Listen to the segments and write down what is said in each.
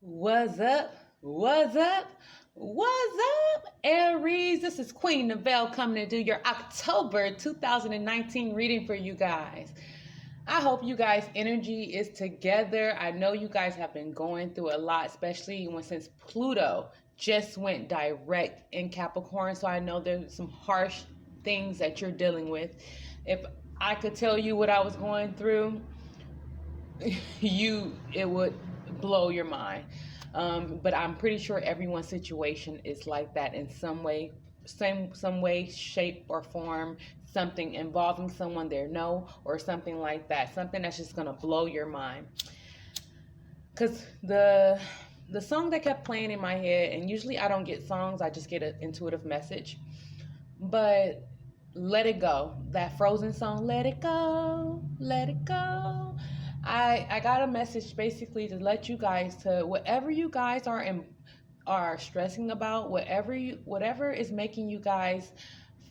What's up? What's up? What's up, Aries? This is Queen Novelle coming to do your October 2019 reading for you guys. I hope you guys' energy is together. I know you guys have been going through a lot, especially since Pluto just went direct in Capricorn. So I know there's some harsh things that you're dealing with. If I could tell you what I was going through, it would blow your mind. But I'm pretty sure everyone's situation is like that in some way, some way, shape, or form. Something involving someone they know, or something like that. Something that's just gonna blow your mind. Cause the song that kept playing in my head, and usually I don't get songs, I just get an intuitive message. But Let It Go, that Frozen song, Let It Go, Let It Go. I got a message basically to let you guys, to whatever you guys are stressing about, whatever is making you guys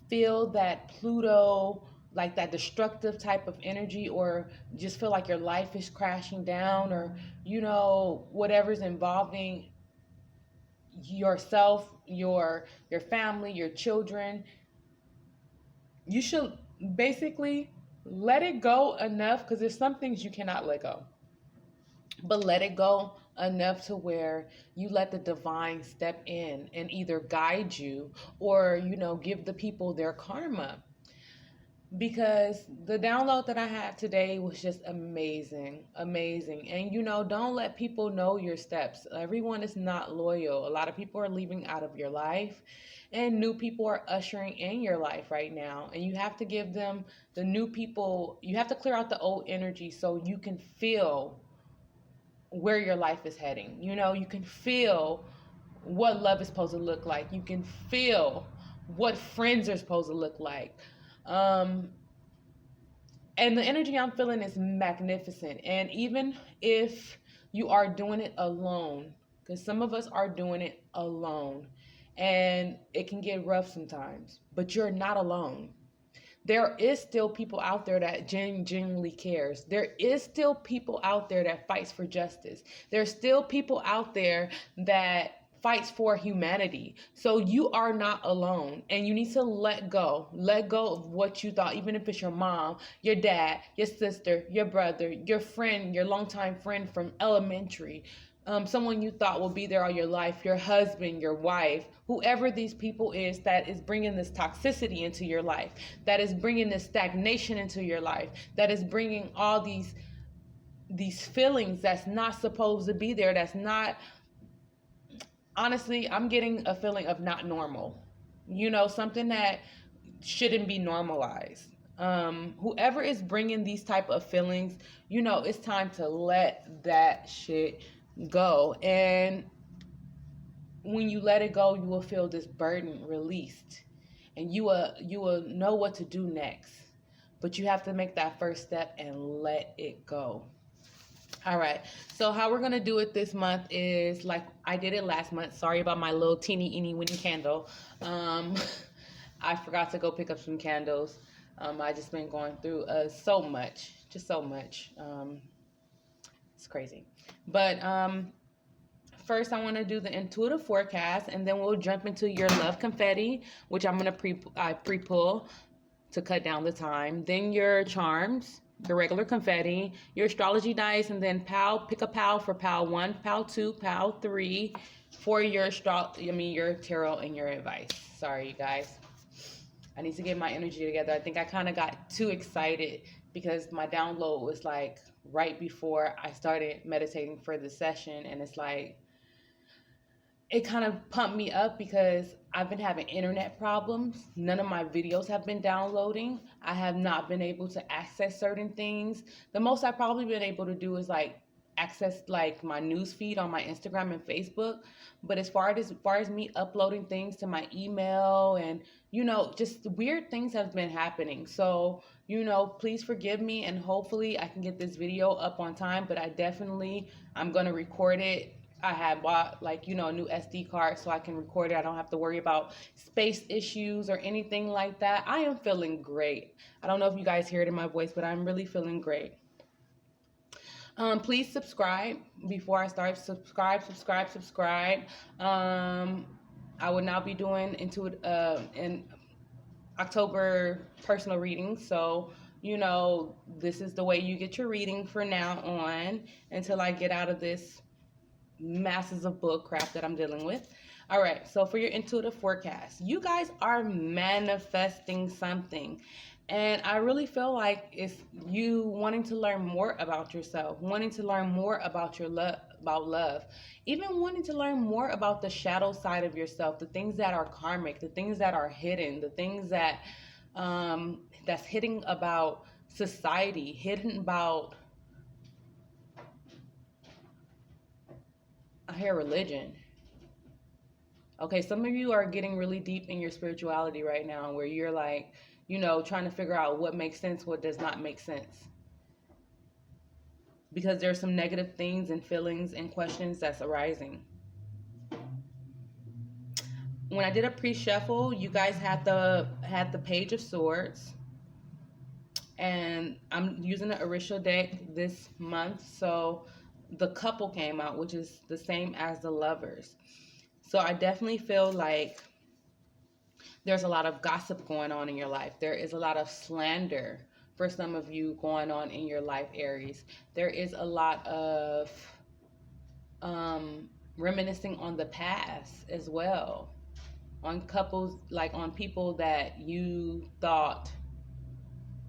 feel that Pluto, like that destructive type of energy, or just feel like your life is crashing down, or whatever's involving yourself, your family, your children. You should basically let it go enough, because there's some things you cannot let go, but let it go enough to where you let the divine step in and either guide you, or give the people their karma. Because the download that I had today was just amazing, amazing. And don't let people know your steps. Everyone is not loyal. A lot of people are leaving out of your life, and new people are ushering in your life right now. And you have to give them, the new people, you have to clear out the old energy so you can feel where your life is heading. You can feel what love is supposed to look like. You can feel what friends are supposed to look like. And the energy I'm feeling is magnificent. And even if you are doing it alone, because some of us are doing it alone, and it can get rough sometimes, but you're not alone. There is still people out there that genuinely cares. There is still people out there that fights for justice. There's still people out there that fights for humanity. So you are not alone, and you need to let go of what you thought, even if it's your mom, your dad, your sister, your brother, your friend, your longtime friend from elementary, someone you thought will be there all your life, your husband, your wife, whoever these people is that is bringing this toxicity into your life, that is bringing this stagnation into your life, that is bringing all these feelings that's not supposed to be there, that's not. Honestly, I'm getting a feeling of not normal. Something that shouldn't be normalized. Whoever is bringing these type of feelings, it's time to let that shit go. And when you let it go, you will feel this burden released, and you will know what to do next. But you have to make that first step and let it go. All right, so how we're going to do it this month is like I did it last month. Sorry about my little teeny weeny candle. I forgot to go pick up some candles. I just been going through so much. It's crazy. But first I want to do the intuitive forecast, and then we'll jump into your love confetti, which I'm going to pre-pull to cut down the time. Then your charms, the regular confetti, your astrology dice, and then pick a pal for pal 1, pal 2, pal 3 for your your tarot and your advice. Sorry, you guys. I need to get my energy together. I think I kind of got too excited because my download was like right before I started meditating for the session, and it's like it kind of pumped me up because I've been having internet problems. None of my videos have been downloading. I have not been able to access certain things. The most I've probably been able to do is like access like my news feed on my Instagram and Facebook. But as far as me uploading things to my email and just weird things have been happening. So please forgive me, and hopefully I can get this video up on time. But I'm gonna record it. I had bought a new SD card so I can record it. I don't have to worry about space issues or anything like that. I am feeling great. I don't know if you guys hear it in my voice, but I'm really feeling great. Please subscribe before I start. Subscribe. I will now be doing in October personal readings. So, this is the way you get your reading for now on until I get out of this masses of bull crap that I'm dealing with. All right, so for your intuitive forecast, you guys are manifesting something. And I really feel like it's you wanting to learn more about yourself, wanting to learn more about your love, even wanting to learn more about the shadow side of yourself, the things that are karmic, the things that are hidden, the things that that's hidden about society, hidden about, I hear, religion. Okay, some of you are getting really deep in your spirituality right now where you're like, trying to figure out what makes sense, what does not make sense. Because there's some negative things and feelings and questions that's arising. When I did a pre-shuffle, you guys had the Page of Swords. And I'm using the Aries deck this month, so the Couple came out, which is the same as the Lovers. So I definitely feel like there's a lot of gossip going on in your life. There is a lot of slander for some of you going on in your life, Aries. There is a lot of reminiscing on the past as well. On couples, like on people that you thought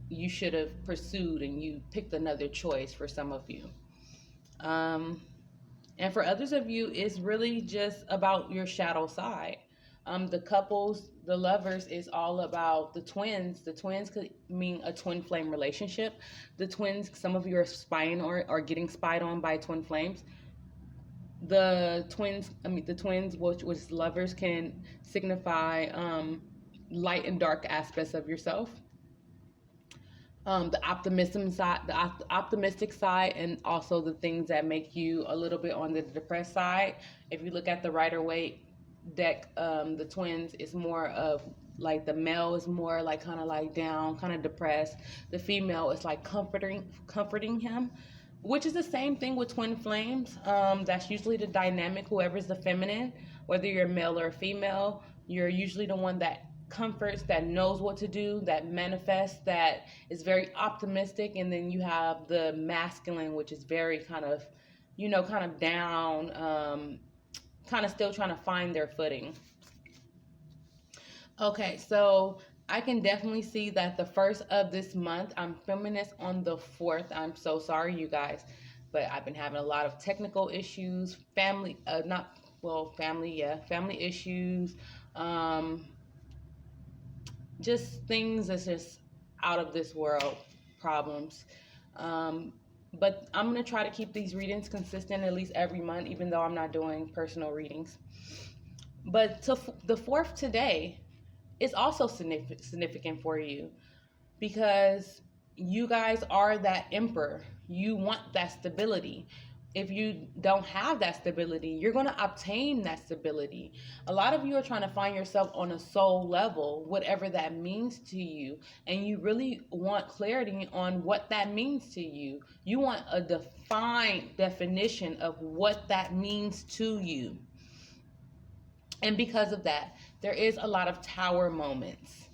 you should have pursued and you picked another choice for some of you. And for others of you, it's really just about your shadow side. The couples, the Lovers, is all about the twins. The twins could mean a twin flame relationship. The twins, some of you are spying or getting spied on by twin flames. The twins, which Lovers, can signify light and dark aspects of yourself. The optimistic side, and also the things that make you a little bit on the depressed side. If you look at the Rider-Waite deck, the twins is more of like, the male is more like kind of like down, kind of depressed. The female is like comforting him, which is the same thing with twin flames. That's usually the dynamic. Whoever's the feminine, whether you're male or female, you're usually the one that comforts, that knows what to do, that manifests, that is very optimistic. And then you have the masculine, which is very kind of, kind of down, kind of still trying to find their footing. Okay, so I can definitely see that the first of this month, I'm feminist on the 4th. I'm so sorry, you guys, but I've been having a lot of technical issues, family issues, just things that's just out of this world problems. But I'm going to try to keep these readings consistent at least every month, even though I'm not doing personal readings. But the 4th today is also significant for you, because you guys are that emperor. You want that stability. If you don't have that stability, you're going to obtain that stability. A lot of you are trying to find yourself on a soul level, whatever that means to you. And you really want clarity on what that means to you. You want a defined definition of what that means to you. And because of that, there is a lot of tower moments.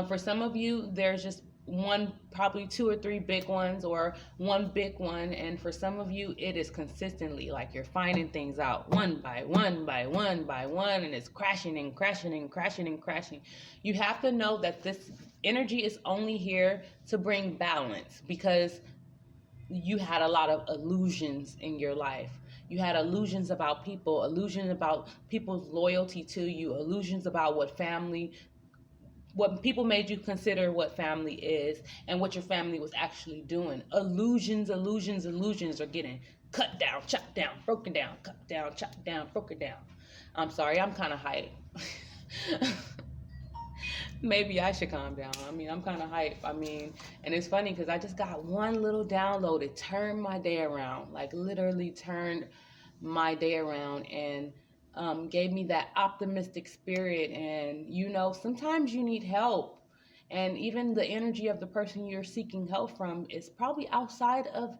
For some of you, there's just one, probably 2 or 3 big ones, or one big one. And for some of you, it is consistently like you're finding things out one by one by one by one, and it's crashing and crashing and crashing and crashing. You have to know that this energy is only here to bring balance, because you had a lot of illusions in your life. You had illusions about people, illusions about people's loyalty to you, illusions about what people made you consider what family is, and what your family was actually doing. Illusions are getting cut down, chopped down, broken down, cut down, chopped down, broken down. I'm sorry, I'm kind of hype. Maybe I should calm down. I'm kind of hype. And it's funny because I just got one little download. It turned my day around, like literally turned my day around, and gave me that optimistic spirit. And, sometimes you need help. And even the energy of the person you're seeking help from is probably outside of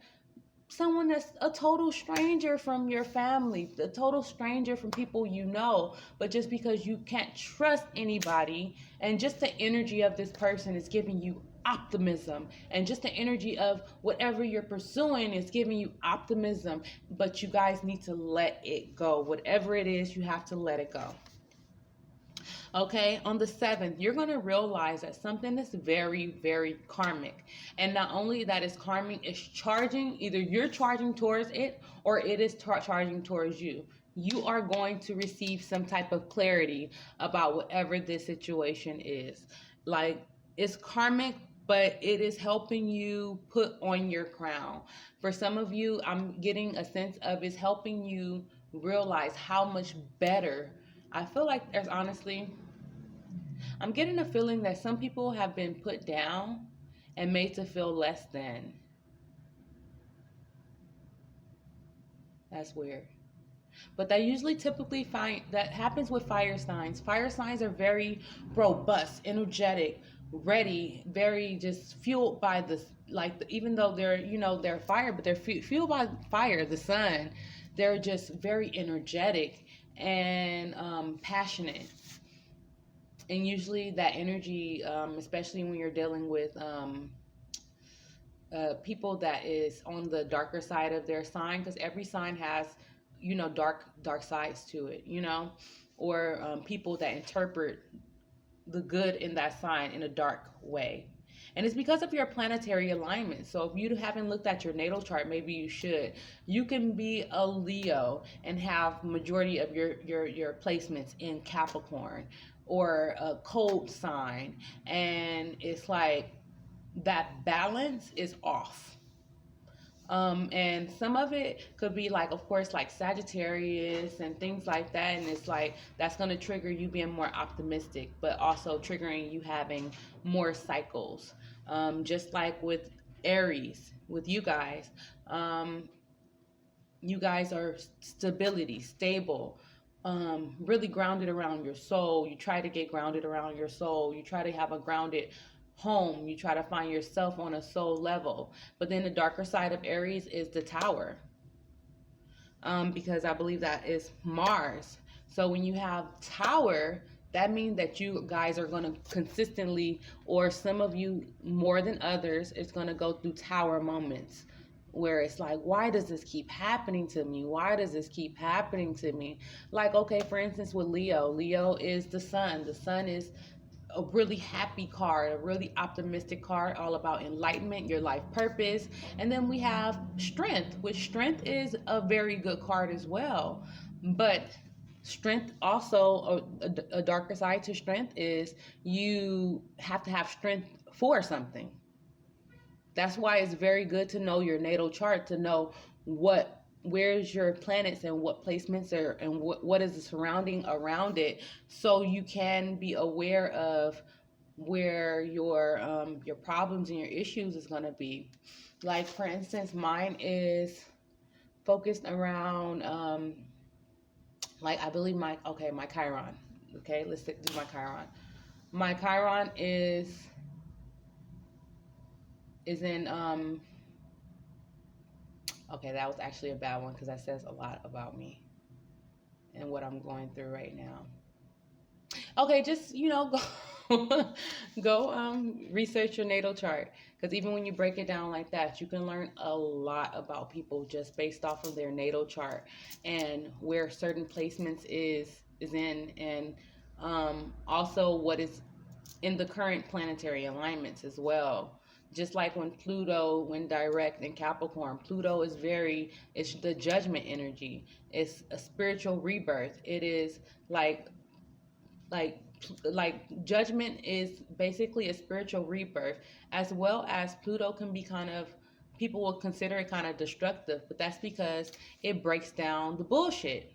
someone that's a total stranger from your family, a total stranger from people you know, but just because you can't trust anybody, and just the energy of this person is giving you optimism, and just the energy of whatever you're pursuing is giving you optimism, but you guys need to let it go. Whatever it is, you have to let it go. Okay, on the 7th, you're going to realize that something is very, very karmic. And not only that is karmic, it's charging, either you're charging towards it or it is charging towards you. You are going to receive some type of clarity about whatever this situation is. Like, it's karmic, but it is helping you put on your crown. For some of you, I'm getting a sense of it's helping you realize how much better. I feel like there's honestly, I'm getting a feeling that some people have been put down and made to feel less than. That's weird. But that usually typically find that happens with fire signs. Fire signs are very robust, energetic, ready, very just fueled by the like. Even though they're they're fire, but they're fueled by fire, the sun. They're just very energetic and passionate. And usually that energy, especially when you're dealing with people that is on the darker side of their sign, because every sign has dark sides to it, or people that interpret the good in that sign in a dark way. And it's because of your planetary alignment. So if you haven't looked at your natal chart, maybe you should. You can be a Leo and have majority of your placements in Capricorn or a cold sign, and it's like that balance is off. And some of it could be like, of course, like Sagittarius and things like that. And it's like, that's going to trigger you being more optimistic, but also triggering you having more cycles. Just like with Aries, with you guys are stability, stable, really grounded around your soul. You try to get grounded around your soul. You try to have a grounded home. You try to find yourself on a soul level. But then the darker side of Aries is the tower, because I believe that is Mars. So when you have tower, that means that you guys are going to consistently, or some of you more than others, is going to go through tower moments where it's like, why does this keep happening to me? Why does this keep happening to me? Like, okay, for instance, with Leo is the sun. The sun is a really happy card, a really optimistic card, all about enlightenment, your life purpose. And then we have strength, which strength is a very good card as well. But strength also, a darker side to strength is you have to have strength for something. That's why it's very good to know your natal chart, to know where's your planets and what placements are, and what is the surrounding around it, so you can be aware of where your problems and your issues is going to be. Like, for instance, mine is focused around like, I believe my Chiron. Okay, let's do my Chiron. My Chiron is in okay, that was actually a bad one, because that says a lot about me and what I'm going through right now. Okay, just go research your natal chart, because even when you break it down like that, you can learn a lot about people just based off of their natal chart and where certain placements is in, and also what is in the current planetary alignments as well. Just like when Pluto went direct in Capricorn, Pluto is it's the judgment energy. It's a spiritual rebirth. It is like like judgment is basically a spiritual rebirth, as well as Pluto can be kind of, people will consider it kind of destructive, but that's because it breaks down the bullshit.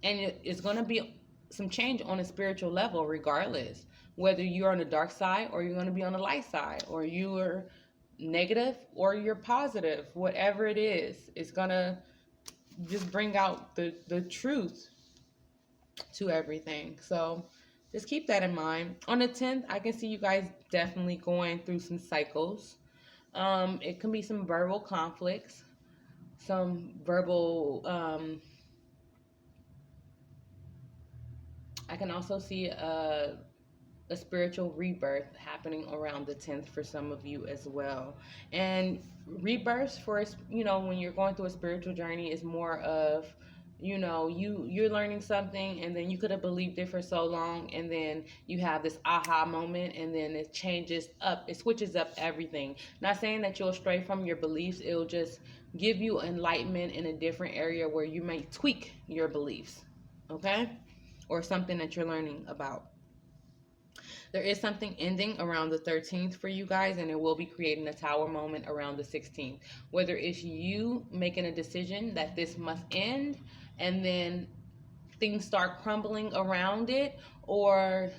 And it's going to be some change on a spiritual level, regardless whether you're on the dark side or you're going to be on the light side, or you're negative or you're positive. Whatever it is, it's going to just bring out the truth to everything. So just keep that in mind. On the 10th, I can see you guys definitely going through some cycles. It can be some verbal conflicts, some verbal. I can also see a spiritual rebirth happening around the 10th for some of you as well. And rebirth for, when you're going through a spiritual journey is more of, you're learning something, and then you could have believed it for so long, and then you have this aha moment, and then it changes up, it switches up everything. Not saying that you'll stray from your beliefs, it'll just give you enlightenment in a different area where you may tweak your beliefs, okay, or something that you're learning about. There is something ending around the 13th for you guys, and it will be creating a tower moment around the 16th. Whether it's you making a decision that this must end, and then things start crumbling around it, or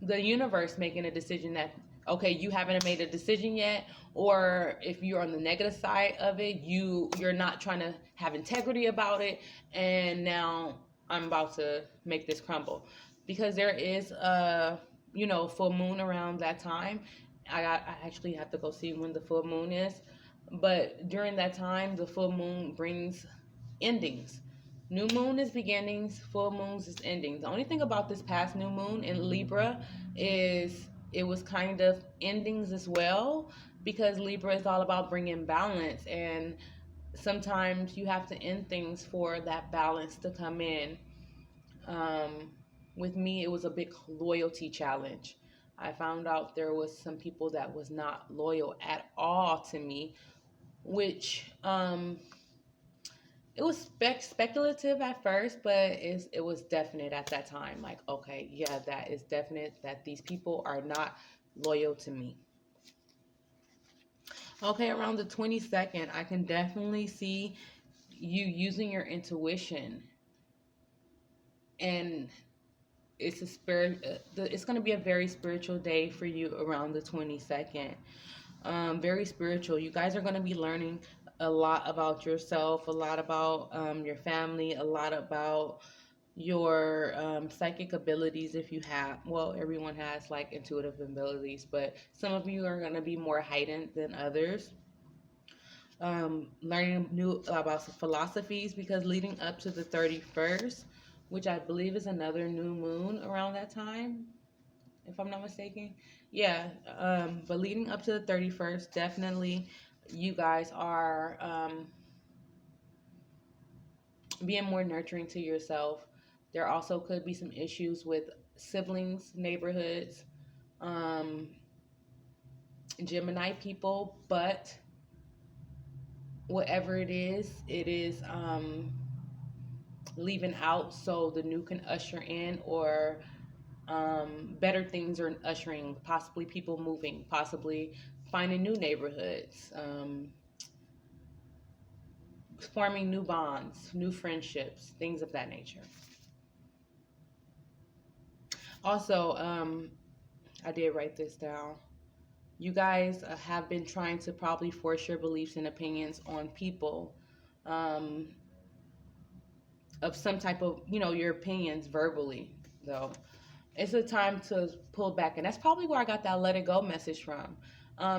the universe making a decision that, okay, you haven't made a decision yet, or if you're on the negative side of it, you're not trying to have integrity about it, and now I'm about to make this crumble. Because there is a full moon around that time. I actually have to go see when the full moon is, but during that time the full moon brings endings. New moon is beginnings, full moons is endings. The only thing about this past new moon in Libra is it was kind of endings as well, because Libra is all about bringing balance, and sometimes you have to end things for that balance to come in. um, with me, it was a big loyalty challenge. I found out there was some people that was not loyal at all to me, which it was speculative at first, but it was definite at that time. Like, okay, yeah, that is definite that these people are not loyal to me. Okay, around the 22nd, I can definitely see you using your intuition, and it's a spirit. It's going to be a very spiritual day for you around the 22nd. Very spiritual. You guys are going to be learning a lot about yourself, a lot about your family, a lot about your psychic abilities. If you have, well, everyone has like intuitive abilities, but some of you are going to be more heightened than others. Learning new about some philosophies, because leading up to the 31st, which I believe is another new moon around that time, if I'm not mistaken. Yeah, but leading up to the 31st, definitely you guys are being more nurturing to yourself. There also could be some issues with siblings, neighborhoods, um, Gemini people, but whatever it is leaving out so the new can usher in, or better things are ushering, possibly people moving, possibly finding new neighborhoods, forming new bonds, new friendships, things of that nature. Also, I did write this down. You guys have been trying to probably force your beliefs and opinions on people, um, of some type of, your opinions verbally, though. It's a time to pull back, and that's probably where I got that let it go message from.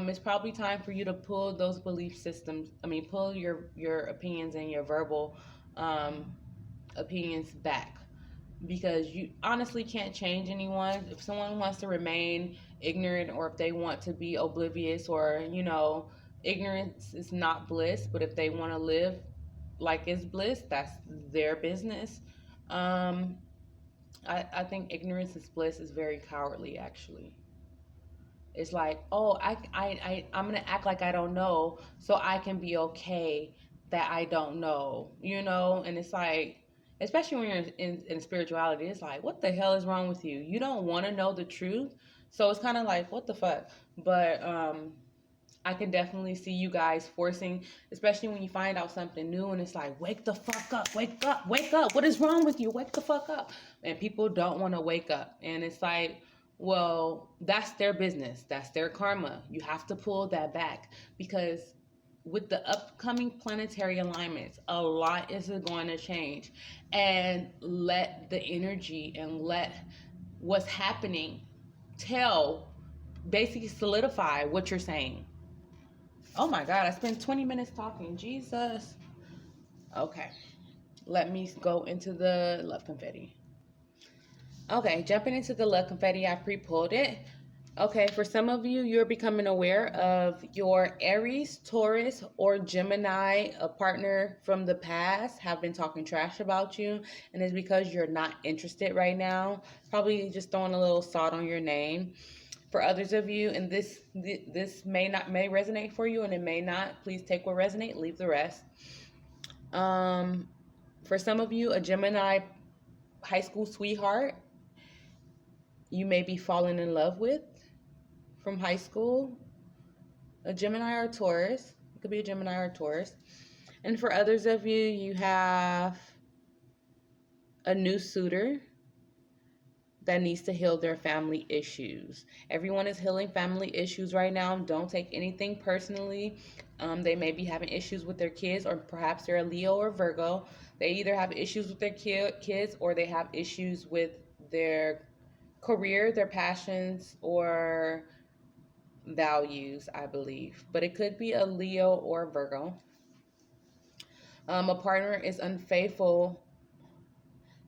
It's probably time for you to pull those belief systems. I mean, pull your opinions and your verbal um, opinions back, because you honestly can't change anyone. If someone wants to remain ignorant, or if they want to be oblivious, or ignorance is not bliss, but if they want to live like it's bliss, that's their business. Um, I think ignorance is bliss is very cowardly, actually. It's like, oh, I'm going to act like I don't know so I can be okay that I don't know. And it's like, especially when you're in spirituality, it's like, what the hell is wrong with you? You don't want to know the truth. So it's kind of like, what the fuck? But I can definitely see you guys forcing, especially when you find out something new, and it's like, wake the fuck up, wake up, wake up. What is wrong with you? Wake the fuck up. And people don't want to wake up. And it's like, well, that's their business. That's their karma. You have to pull that back, because with the upcoming planetary alignments, a lot is going to change. And let the energy and let what's happening basically solidify what you're saying. Oh my God, I spent 20 minutes talking. Jesus. Okay. Let me go into the love confetti. Okay, jumping into the love confetti, I pre-pulled it. Okay, for some of you, you're becoming aware of your Aries, Taurus, or Gemini, a partner from the past, have been talking trash about you, and it's because you're not interested right now. Probably just throwing a little salt on your name. For others of you, and this may resonate for you, and it may not. Please take what resonate, leave the rest. Um, for some of you, a Gemini high school sweetheart you may be falling in love with from high school, a Gemini or a Taurus. It could be a Gemini or a Taurus. And for others of you, you have a new suitor that needs to heal their family issues. Everyone is healing family issues right now. Don't take anything personally. They may be having issues with their kids, or perhaps they're a Leo or Virgo. They either have issues with their kids or they have issues with their career, their passions, or values, I believe. But it could be a Leo or Virgo. A partner is unfaithful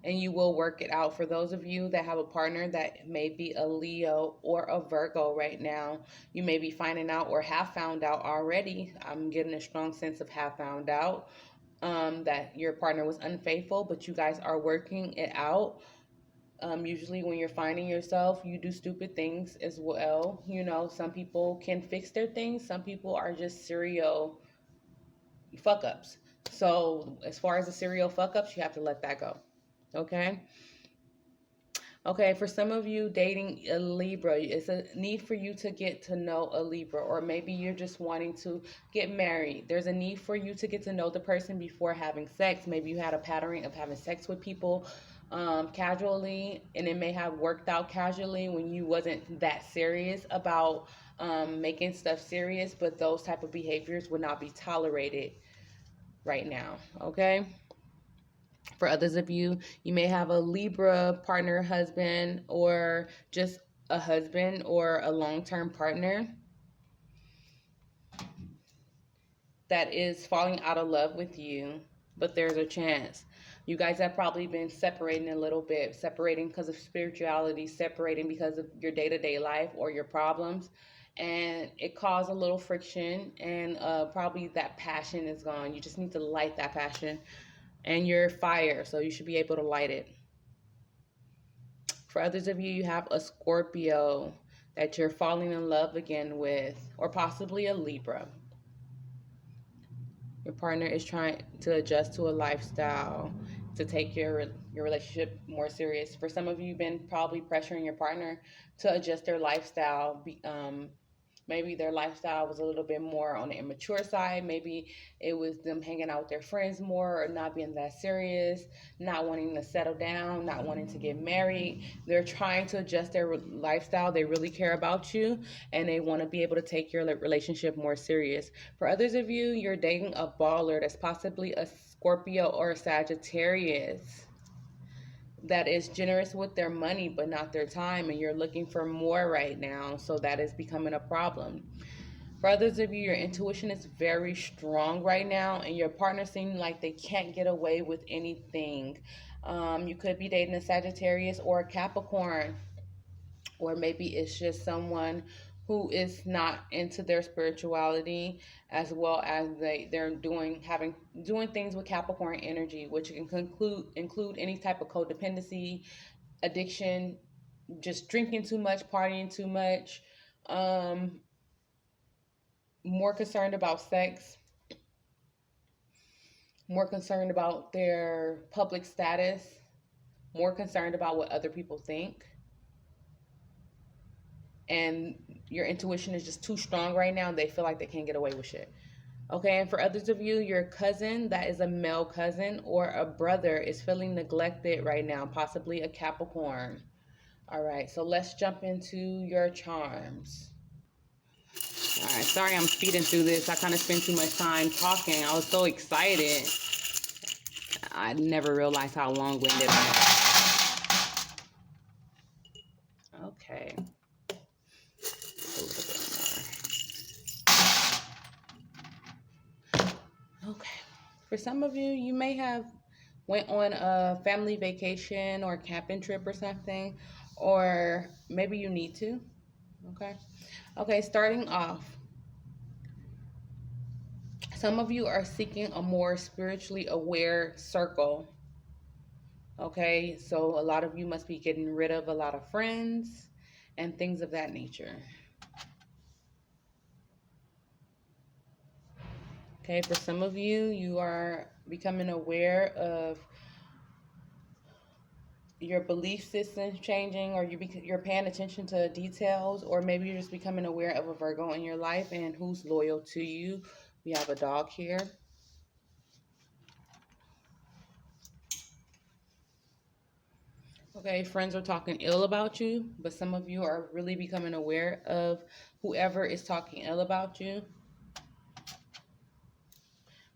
and you will work it out. For those of you that have a partner that may be a Leo or a Virgo right now, you may be finding out or have found out already. I'm getting a strong sense of have found out that your partner was unfaithful, but you guys are working it out. Usually when you're finding yourself, you do stupid things as well. You know, some people can fix their things. Some people are just serial fuck ups. So as far as the serial fuck ups, you have to let that go. Okay. Okay, for some of you dating a Libra, it's a need for you to get to know a Libra, or maybe you're just wanting to get married. There's a need for you to get to know the person before having sex. Maybe you had a pattern of having sex with people casually, and it may have worked out casually when you wasn't that serious about making stuff serious, but those type of behaviors would not be tolerated right now, okay? For others of you, you may have a Libra partner, husband, or just a husband or a long-term partner that is falling out of love with you, but there's a chance. You guys have probably been separating a little bit, separating because of spirituality, separating because of your day-to-day life or your problems, and it caused a little friction, and probably that passion is gone. You just need to light that passion, and you're fire, so you should be able to light it. For others of you, you have a Scorpio that you're falling in love again with, or possibly a Libra. Your partner is trying to adjust to a lifestyle to take your relationship more serious. For some of you, you've been probably pressuring your partner to adjust their lifestyle. Maybe their lifestyle was a little bit more on the immature side. Maybe it was them hanging out with their friends more, or not being that serious, not wanting to settle down, not wanting to get married. They're trying to adjust their lifestyle. They really care about you, and they want to be able to take your relationship more serious. For others of you, you're dating a baller that's possibly a Scorpio or a Sagittarius that is generous with their money but not their time, and you're looking for more right now, so that is becoming a problem. For others of you, your intuition is very strong right now, and your partner seems like they can't get away with anything. You could be dating a Sagittarius or a Capricorn, or maybe it's just someone who is not into their spirituality, as well as they're doing things with Capricorn energy, which can include any type of codependency, addiction, just drinking too much, partying too much, um, more concerned about sex, more concerned about their public status, more concerned about what other people think. And your intuition is just too strong right now. They feel like they can't get away with shit. Okay, and for others of you, your cousin, that is a male cousin or a brother, is feeling neglected right now, possibly a Capricorn. All right, so let's jump into your charms. All right, sorry I'm speeding through this. I kind of spent too much time talking. I was so excited. I never realized how long-winded I am. Okay. A little bit more. For some of you, you may have went on a family vacation or camping trip or something, or maybe you need to. Okay. Okay, starting off, some of you are seeking a more spiritually aware circle. Okay, so a lot of you must be getting rid of a lot of friends and things of that nature. Okay, for some of you, you are becoming aware of your belief systems changing, or you're paying attention to details, or maybe you're just becoming aware of a Virgo in your life and who's loyal to you. We have a dog here. Okay, friends are talking ill about you, but some of you are really becoming aware of whoever is talking ill about you.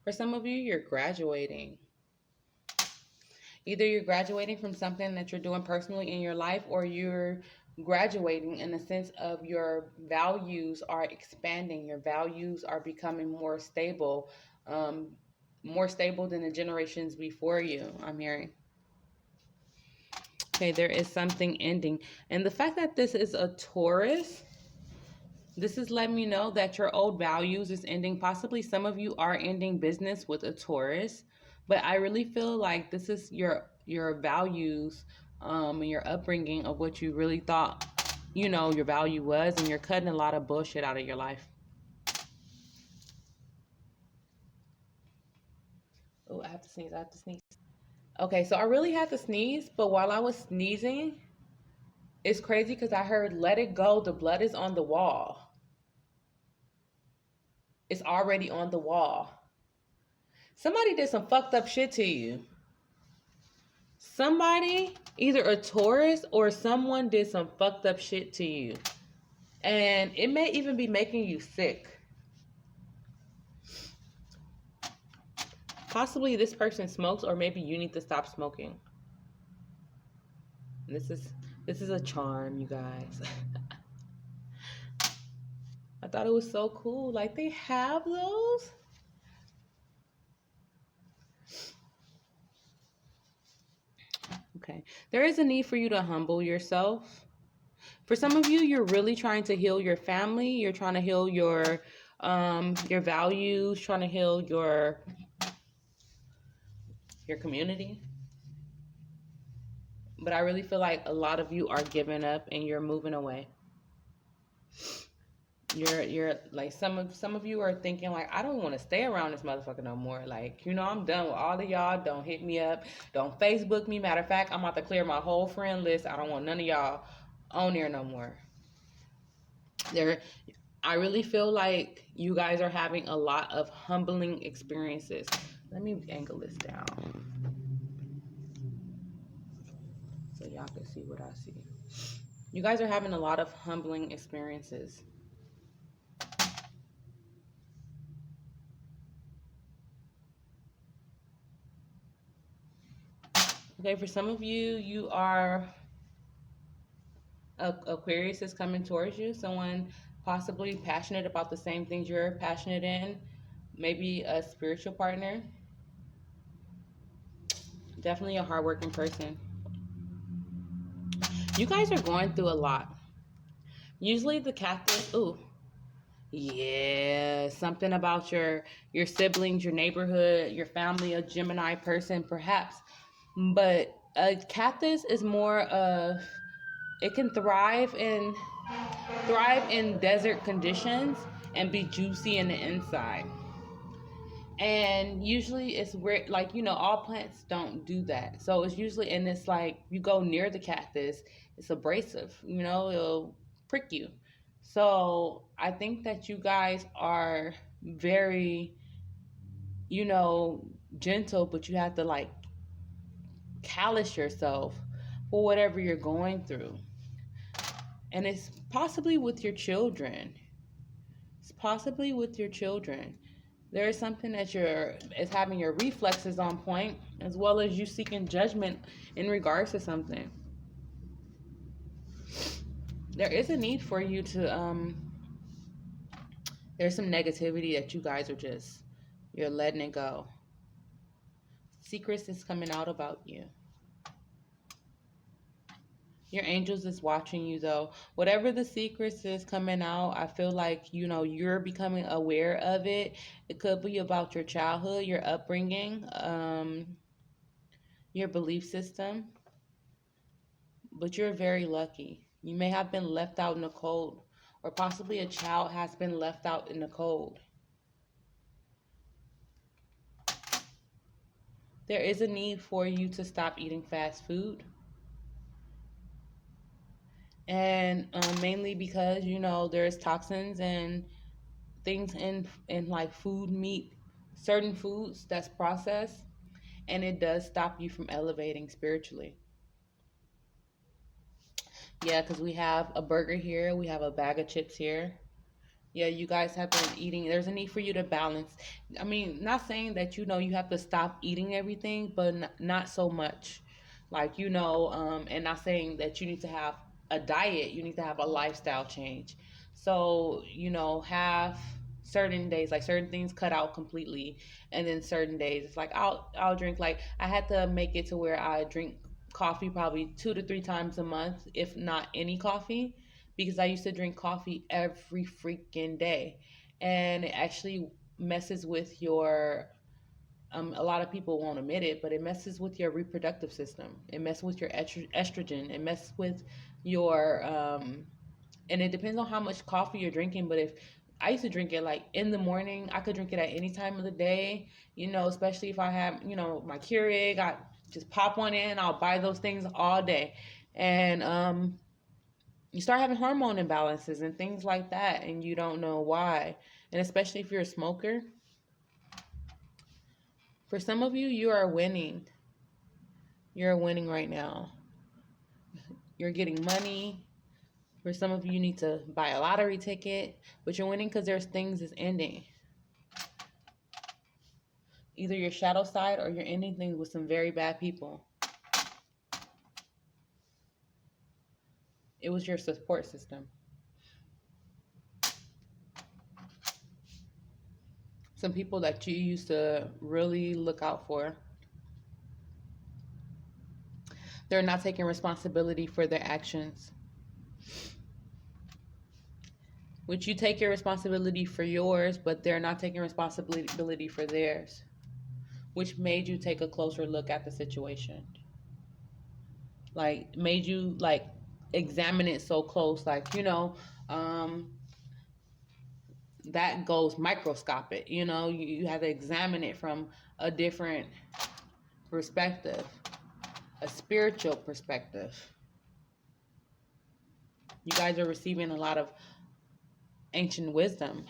For some of you, you're graduating. Either you're graduating from something that you're doing personally in your life, or you're graduating in the sense of your values are expanding. Your values are becoming more stable than the generations before you, I'm hearing. Okay, there is something ending. And the fact that this is a Taurus, this is letting me know that your old values is ending. Possibly some of you are ending business with a Taurus, but I really feel like this is your values and your upbringing of what you really thought, your value was, and you're cutting a lot of bullshit out of your life. Oh, I have to sneeze. Okay, so I really had to sneeze, but while I was sneezing, it's crazy because I heard "let it go, the blood is on the wall." It's already on the wall. Somebody did some fucked up shit to you. Somebody, either a Taurus or someone, did some fucked up shit to you. And it may even be making you sick. Possibly this person smokes, or maybe you need to stop smoking. This is a charm, you guys. I thought it was so cool. Like, they have those. Okay. There is a need for you to humble yourself. For some of you, you're really trying to heal your family. You're trying to heal your values, trying to heal your community. But I really feel like a lot of you are giving up and you're moving away. You're like, some of you are thinking like, I don't want to stay around this motherfucker no more. Like, I'm done with all of y'all. Don't hit me up. Don't Facebook me. Matter of fact, I'm about to clear my whole friend list. I don't want none of y'all on there no more. I really feel like you guys are having a lot of humbling experiences. Let me angle this down so y'all can see what I see. You guys are having a lot of humbling experiences. Okay, for some of you, you are Aquarius is coming towards you. Someone possibly passionate about the same things you're passionate in. Maybe a spiritual partner. Definitely a hardworking person. You guys are going through a lot. Usually the cactus, yeah, something about your siblings, your neighborhood, your family, a Gemini person perhaps. But a cactus is more of, it can thrive in desert conditions and be juicy in the inside. And usually it's where, like, all plants don't do that. So it's usually, and it's like, you go near the cactus, it's abrasive, it'll prick you. So I think that you guys are very, gentle, but you have to, like, callous yourself for whatever you're going through. And it's possibly with your children. There is something that is having your reflexes on point, as well as you seeking judgment in regards to something. There is a need for you to there's some negativity that you guys are you're letting it go. Secrets is coming out about you. Your angels is watching you though. Whatever the secrets is coming out, I feel like, you're becoming aware of it. It could be about your childhood, your upbringing, your belief system. But you're very lucky. You may have been left out in the cold, or possibly a child has been left out in the cold. There is a need for you to stop eating fast food. And mainly because, there's toxins and things in like food, meat, certain foods that's processed, and it does stop you from elevating spiritually. Yeah, because we have a burger here, we have a bag of chips here. Yeah, you guys have been eating. There's a need for you to balance. I mean, not saying that you have to stop eating everything, but not so much. Like, and not saying that you need to have a diet. You need to have a lifestyle change. So, have certain days, like certain things cut out completely, and then certain days it's like I'll drink. Like I had to make it to where I drink coffee probably 2 to 3 times a month, if not any coffee, because I used to drink coffee every freaking day. And it actually messes with your, a lot of people won't admit it, but it messes with your reproductive system. It messes with your estrogen. It messes with your, and it depends on how much coffee you're drinking. But if I used to drink it like in the morning, I could drink it at any time of the day, especially if I have, my Keurig, I just pop one in, I'll buy those things all day. And, you start having hormone imbalances and things like that, and you don't know why. And especially if you're a smoker, for some of you, you are winning. You're winning right now. You're getting money. For some of you, you need to buy a lottery ticket, but you're winning because there's things that's ending. Either your shadow side or you're ending things with some very bad people. It was your support system. Some people that you used to really look out for. They're not taking responsibility for their actions. Which you take your responsibility for yours, but they're not taking responsibility for theirs. Which made you take a closer look at the situation. Like, made you, like, examine it so close. Like, that goes microscopic. You have to examine it from a different perspective. A spiritual perspective. You guys are receiving a lot of ancient wisdom.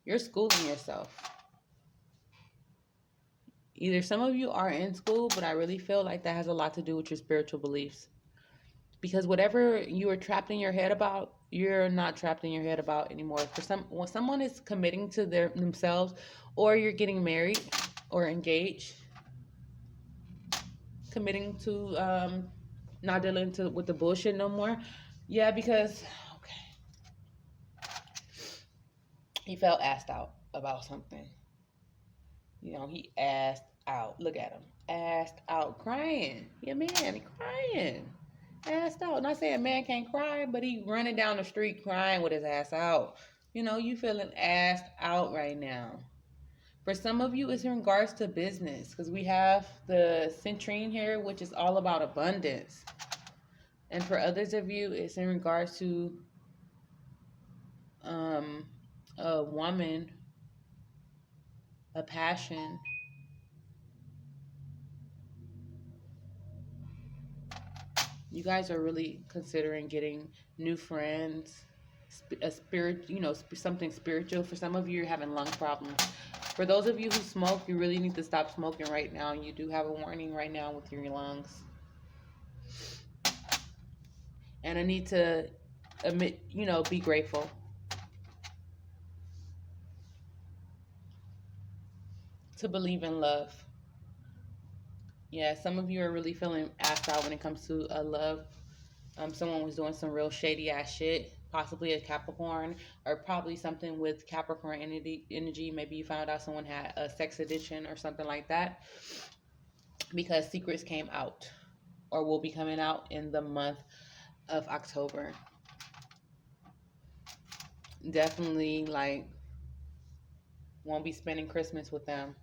You're schooling yourself. Either some of you are in school, but I really feel like that has a lot to do with your spiritual beliefs. Because whatever you are trapped in your head about, you're not trapped in your head about anymore. When someone is committing to themselves, or you're getting married or engaged, committing to not dealing with the bullshit no more. Yeah, because he felt asked out about something. He asked out. Look at him. Asked out, crying. Yeah, man, crying. Asked out. Not saying man can't cry, but he running down the street crying with his ass out. You feeling asked out right now. For some of you, it's in regards to business, because we have the centrine here, which is all about abundance. And for others of you, it's in regards to a woman, a passion. You guys are really considering getting new friends, a spirit, something spiritual. For some of you, you're having lung problems. For those of you who smoke, you really need to stop smoking right now. You do have a warning right now with your lungs. And I need to admit, be grateful. To believe in love. Yeah, some of you are really feeling asked out when it comes to love. Someone was doing some real shady ass shit. possibly a Capricorn, or probably something with Capricorn energy. Maybe you found out someone had a sex addiction or something like that, because secrets came out or will be coming out in the month of October. Definitely, like, won't be spending Christmas with them.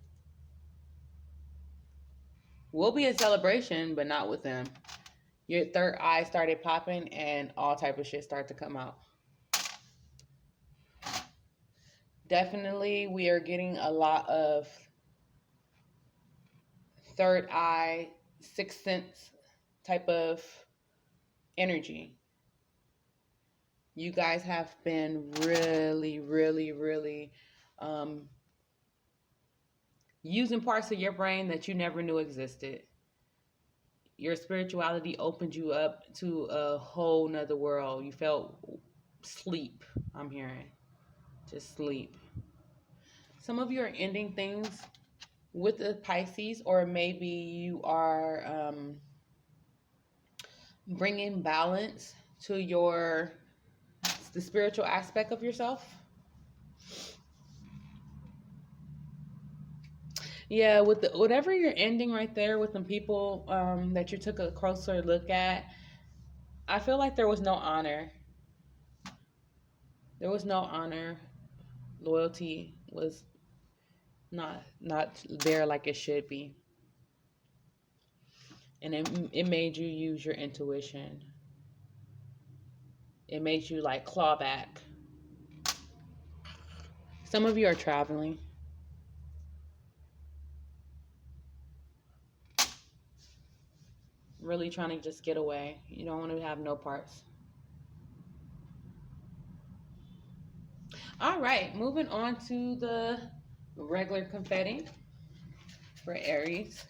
Will be a celebration, but not with them. Your third eye started popping and all type of shit started to come out. Definitely, we are getting a lot of third eye, sixth sense type of energy. You guys have been really, really, really using parts of your brain that you never knew existed. Your spirituality opened you up to a whole nother world. You felt sleep, I'm hearing. Just sleep. Some of you are ending things with the Pisces, or maybe you are bringing balance to the spiritual aspect of yourself. Yeah, with whatever you're ending right there with some people that you took a closer look at, I feel like there was no honor. There was no honor. Loyalty was not there like it should be. And it made you use your intuition. It made you like claw back. Some of you are traveling. Really trying to just get away. You don't want to have no parts. All right, moving on to the regular confetti for Aries.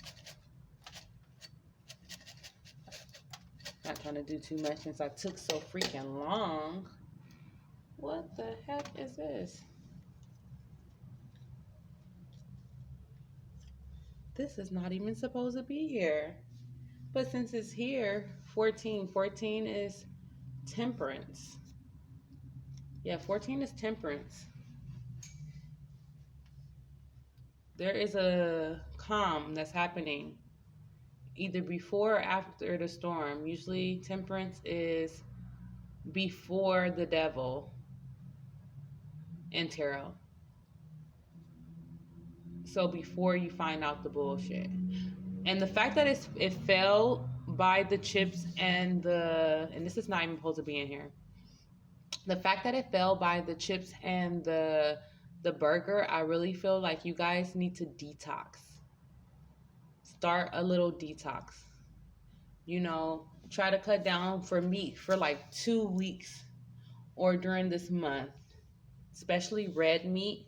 Not trying to do too much since I took so freaking long. What the heck is this? This is not even supposed to be here. But since it's here, 14. 14 is temperance. Yeah, 14 is temperance. There is a calm that's happening either before or after the storm. Usually temperance is before the devil in tarot. So before you find out the bullshit. And the fact that it fell by the chips and this is not even supposed to be in here. The fact that it fell by the chips and the burger, I really feel like you guys need to detox. Start a little detox. You know, try to cut down for meat for like 2 weeks or during this month, especially red meat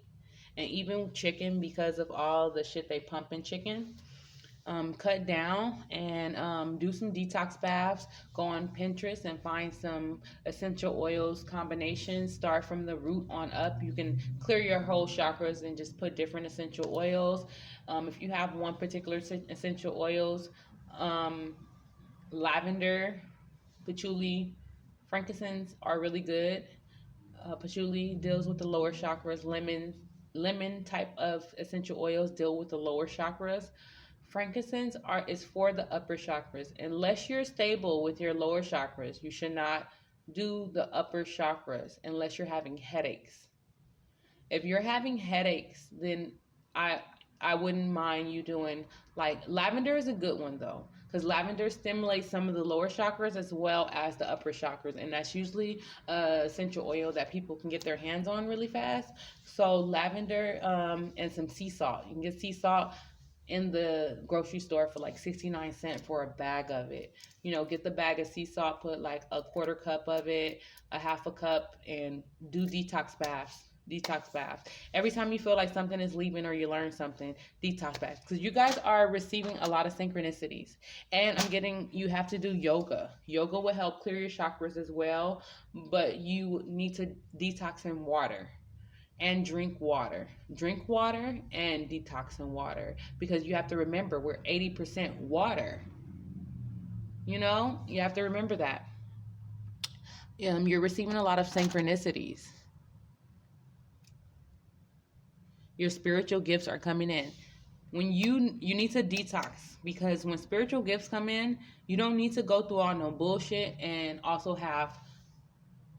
and even chicken, because of all the shit they pump in chicken. Cut down and do some detox baths. Go on Pinterest and find some essential oils combinations. Start from the root on up. You can clear your whole chakras and just put different essential oils. If you have one particular essential oils, lavender, patchouli, frankincense are really good. Patchouli deals with the lower chakras. Lemon type of essential oils deal with the lower chakras. Frankincense is for the upper chakras. Unless you're stable with your lower chakras, you should not do the upper chakras unless you're having headaches. If you're having headaches, then I wouldn't mind you doing, like, lavender is a good one though, because lavender stimulates some of the lower chakras as well as the upper chakras, and that's usually essential oil that people can get their hands on really fast. So lavender and some sea salt. You can get sea salt in the grocery store for like 69 cents for a bag of it. You know, get the bag of sea salt, put like a quarter cup of it, a half a cup, and do detox baths. Detox baths. Every time you feel like something is leaving or you learn something, detox baths. Because you guys are receiving a lot of synchronicities. And I'm getting, you have to do yoga. Yoga will help clear your chakras as well, but you need to detox in water. And drink water and detox in water, because you have to remember we're 80% water. You know, you have to remember that. You're receiving a lot of synchronicities. Your spiritual gifts are coming in. When you need to detox, because when spiritual gifts come in, you don't need to go through all no bullshit and also have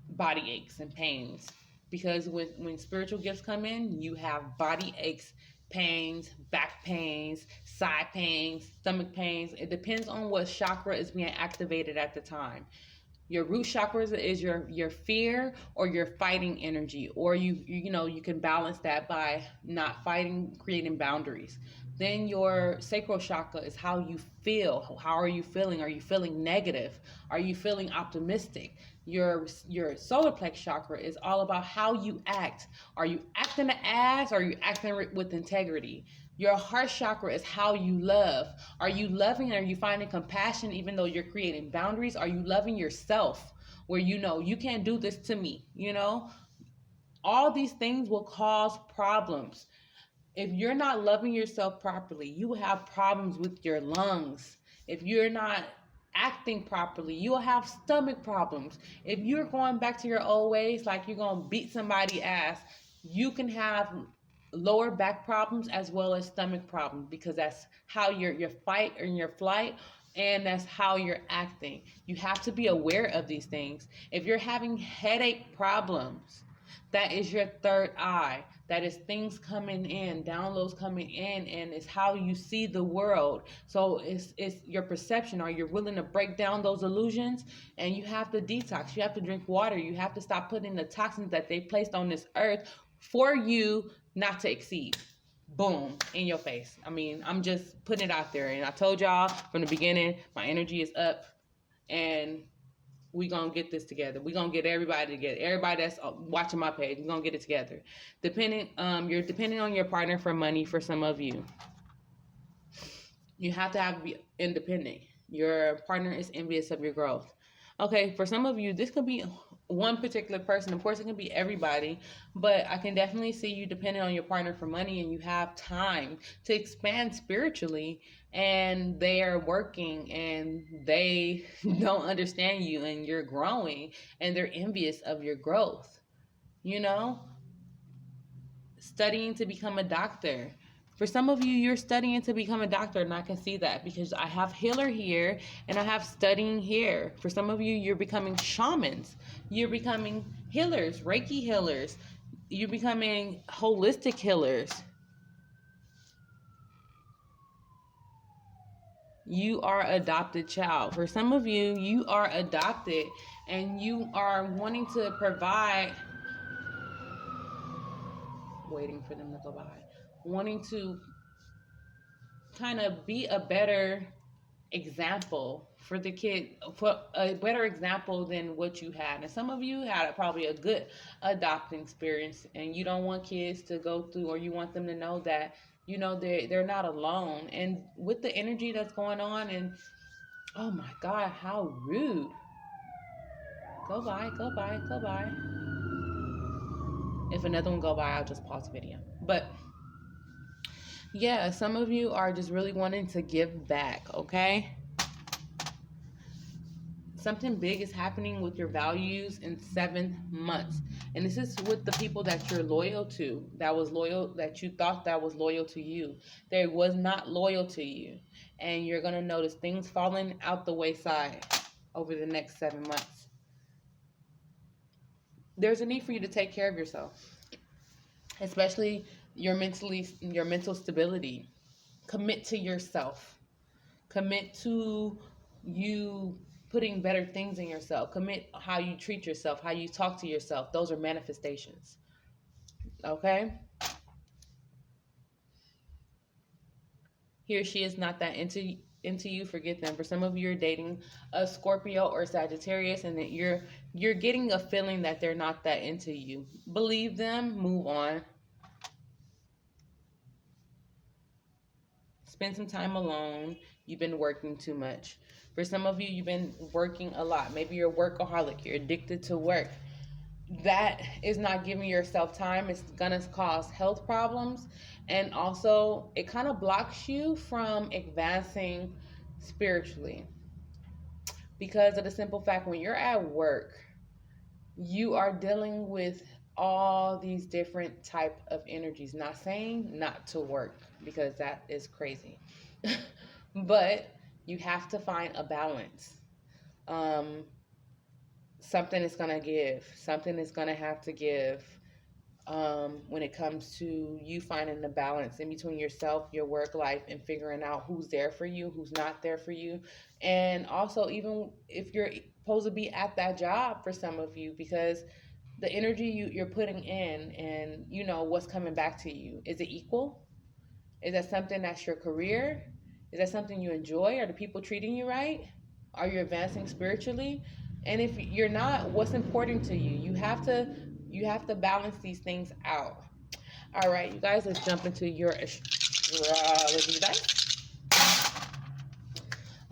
body aches and pains. Because when spiritual gifts come in, you have body aches, pains, back pains, side pains, stomach pains. It depends on what chakra is being activated at the time. Your root chakra is your fear or your fighting energy, or you can balance that by not fighting, creating boundaries. Then your sacral chakra is how you feel. How are you feeling? Are you feeling negative? Are you feeling optimistic? Your solar plex chakra is all about how you act. Are you acting the ass, or are you acting with integrity? Your heart chakra is how you love. Are you loving? Are you finding compassion even though you're creating boundaries? Are you loving yourself where you can't do this to me? All these things will cause problems. If you're not loving yourself properly, you will have problems with your lungs. If you're not acting properly, you will have stomach problems. If you're going back to your old ways, like you're going to beat somebody's ass, you can have lower back problems as well as stomach problems, because that's how your fight or your flight, and that's how you're acting. You have to be aware of these things. If you're having headache problems, that is your third eye. That is things coming in, downloads coming in, and it's how you see the world. So it's your perception. Are you willing to break down those illusions? And you have to detox. You have to drink water. You have to stop putting the toxins that they placed on this earth for you not to exceed. Boom, in your face. I mean, I'm just putting it out there. And I told y'all from the beginning, my energy is up, and we gonna get this together. We gonna get everybody together. Everybody that's watching my page, we gonna get it together. You're depending on your partner for money. For some of you, you have to be independent. Your partner is envious of your growth. Okay, for some of you, this could be one particular person. Of course, it can be everybody, but I can definitely see you depending on your partner for money, and you have time to expand spiritually, and they are working and they don't understand you, and you're growing, and they're envious of your growth. Studying to become a doctor. For some of you, you're studying to become a doctor, and I can see that because I have healer here and I have studying here. For some of you, you're becoming shamans. You're becoming healers, Reiki healers. You're becoming holistic healers. You are adopted child. For some of you, you are adopted and you are wanting to provide, waiting for them to go by, wanting to kind of be a better example for the kid, for a better example than what you had. And some of you had probably a good adopting experience, and you don't want kids to go through, or you want them to know that they're not alone. And with the energy that's going on, and oh my God, how rude. Go by. If another one go by, I'll just pause the video. But yeah, some of you are just really wanting to give back, okay? Something big is happening with your values in 7 months. And this is with the people that you're loyal to, that you thought that was loyal to you. They was not loyal to you. And you're going to notice things falling out the wayside over the next 7 months. There's a need for you to take care of yourself, especially your mental stability. Commit to yourself. Commit to you putting better things in yourself. Commit how you treat yourself, how you talk to yourself. Those are manifestations. Okay? He or she is not that into you. Forget them. For some of you, you're dating a Scorpio or Sagittarius, and that you're getting a feeling that they're not that into you. Believe them, move on. Spend some time alone. You've been working too much. For some of you, you've been working a lot. Maybe you're a workaholic. You're addicted to work. That is not giving yourself time. It's going to cause health problems. And also, it kind of blocks you from advancing spiritually. Because of the simple fact, when you're at work, you are dealing with all these different type of energies. Not saying not to work, because that is crazy. But you have to find a balance. Um, Something is going to give. Something is going to have to give, when it comes to you finding the balance in between yourself, your work life, and figuring out who's there for you, who's not there for you. And also, even if you're supposed to be at that job for some of you, because the energy you're putting in, and you know what's coming back to you, is it equal? Is that something that's your career? Is that something you enjoy? Are the people treating you right? Are you advancing spiritually? And if you're not, what's important to you? You have to balance these things out. All right, you guys, let's jump into your astrology dice.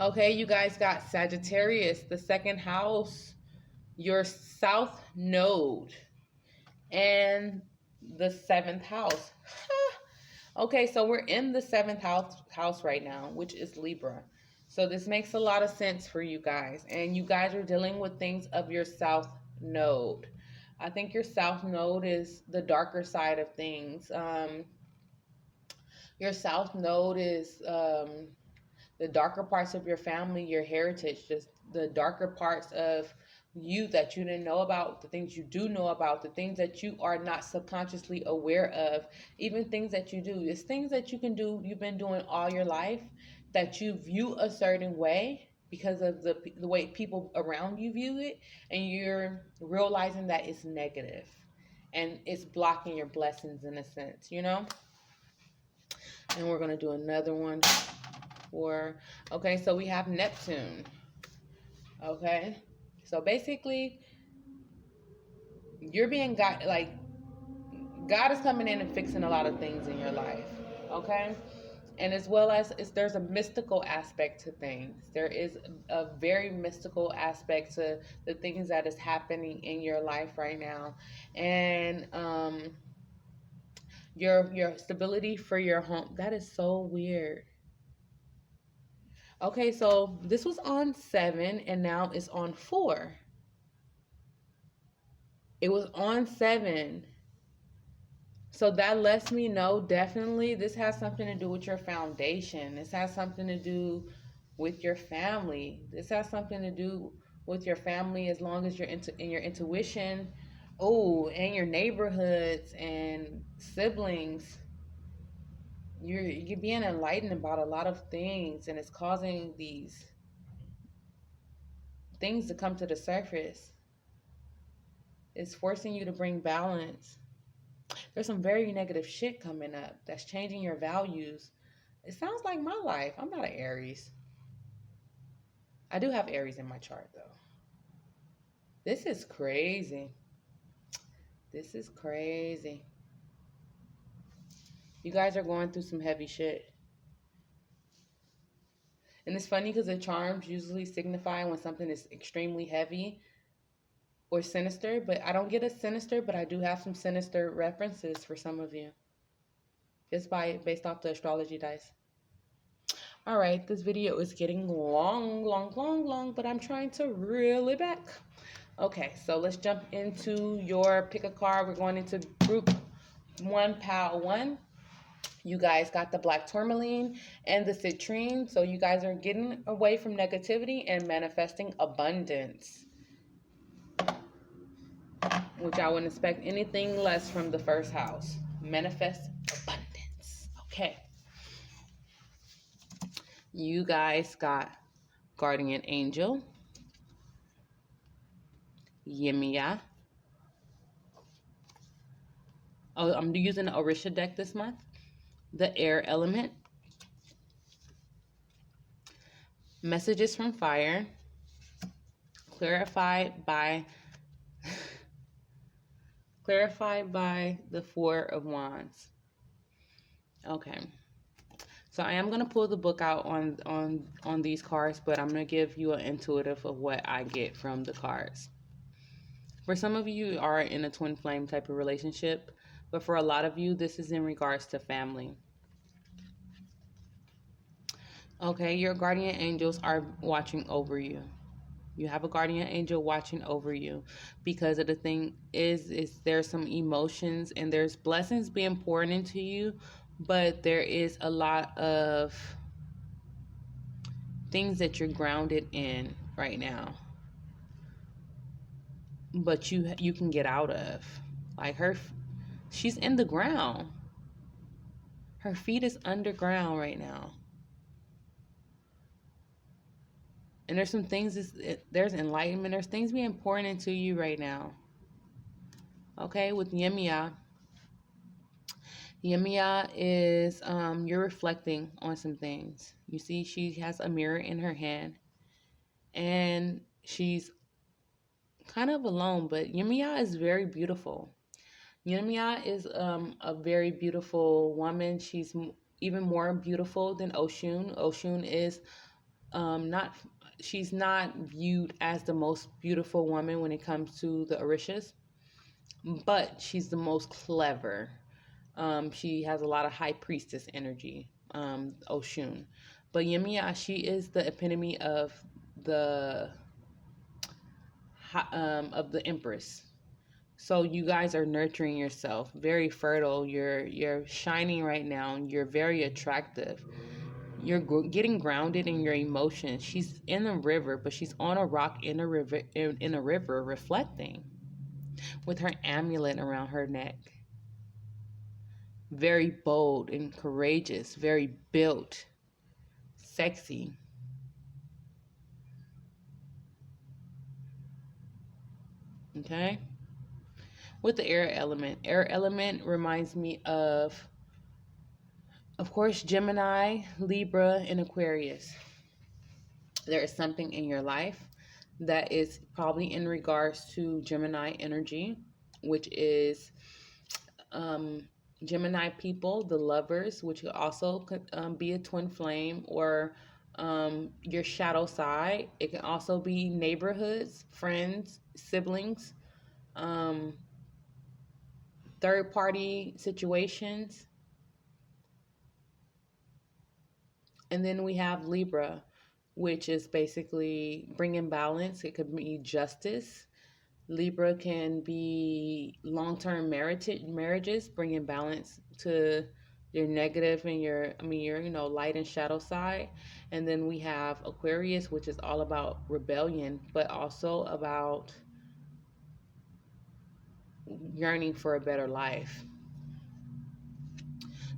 Okay, you guys got Sagittarius, the second house, your south node, and the seventh house. Okay, so we're in the seventh house right now, which is Libra. So this makes a lot of sense for you guys. And you guys are dealing with things of your south node. I think your south node is the darker side of things. Your south node is the darker parts of your family, your heritage, just the darker parts of you that you didn't know about, the things you do know about, the things that you are not subconsciously aware of, even things that you do. It's things that you can do, you've been doing all your life, that you view a certain way because of the way people around you view it, and you're realizing that it's negative and it's blocking your blessings in a sense, you know? And we're going to do another one for, okay, so we have Neptune. Okay, so basically you're being God, like God is coming in and fixing a lot of things in your life. Okay, and as well as there's a mystical aspect to things. There is a very mystical aspect to the things that is happening in your life right now. And your stability for your home, that is so weird. Okay, so this was on 7 and now it's on 4. It was on 7. So that lets me know definitely this has something to do with your foundation. This has something to do with your family. This has something to do with your family, as long as you're in your intuition. Oh, and your neighborhoods and siblings. You're being enlightened about a lot of things, and it's causing these things to come to the surface. It's forcing you to bring balance. There's some very negative shit coming up that's changing your values. It sounds like my life. I'm not an Aries. I do have Aries in my chart though. This is crazy. This is crazy. You guys are going through some heavy shit. And it's funny because the charms usually signify when something is extremely heavy or sinister, but I don't get a sinister, but I do have some sinister references for some of you. Just based off the astrology dice. All right, this video is getting long, but I'm trying to reel it back. Okay, so let's jump into your pick a card. We're going into group 1, pal 1. You guys got the black tourmaline and the citrine. So you guys are getting away from negativity and manifesting abundance, which I wouldn't expect anything less from the first house. Manifest abundance. Okay. You guys got guardian angel, Yemiya. Oh, I'm using the Orisha deck this month. The air element, messages from fire, clarified by the 4 of Wands. Okay. So I am going to pull the book out on these cards, but I'm going to give you an intuitive of what I get from the cards. For some of you are in a twin flame type of relationship, but for a lot of you, this is in regards to family. Okay, your guardian angels are watching over you. You have a guardian angel watching over you, because of the thing is there's some emotions and there's blessings being poured into you, but there is a lot of things that you're grounded in right now, but you can get out of. Like she's in the ground. Her feet is underground right now. And there's some things, there's enlightenment, there's things being poured into you right now. Okay, with Yemiya. Yemiya is, you're reflecting on some things. You see, she has a mirror in her hand, and she's kind of alone, but Yemiya is very beautiful. Yemiya is a very beautiful woman. She's even more beautiful than Oshun. Oshun is not, she's not viewed as the most beautiful woman when it comes to the Orishas, but she's the most clever. She has a lot of high priestess energy, Oshun. But Yemiya, she is the epitome the of the Empress. So you guys are nurturing yourself, very fertile. You're shining right now. You're very attractive. You're getting grounded in your emotions. She's in a river, but she's on a rock in a river, in a river, reflecting with her amulet around her neck. Very bold and courageous, very built, sexy. Okay? With the air element. Air element reminds me of course, Gemini, Libra, and Aquarius. There is something in your life that is probably in regards to Gemini energy, which is Gemini people, the lovers, which also could be a twin flame, or your shadow side. It can also be neighborhoods, friends, siblings, um, third party situations. And then we have Libra, which is basically bringing balance. It could be justice. Libra can be long-term marriages, bringing balance to your negative and your light and shadow side. And then we have Aquarius, which is all about rebellion, but also about yearning for a better life.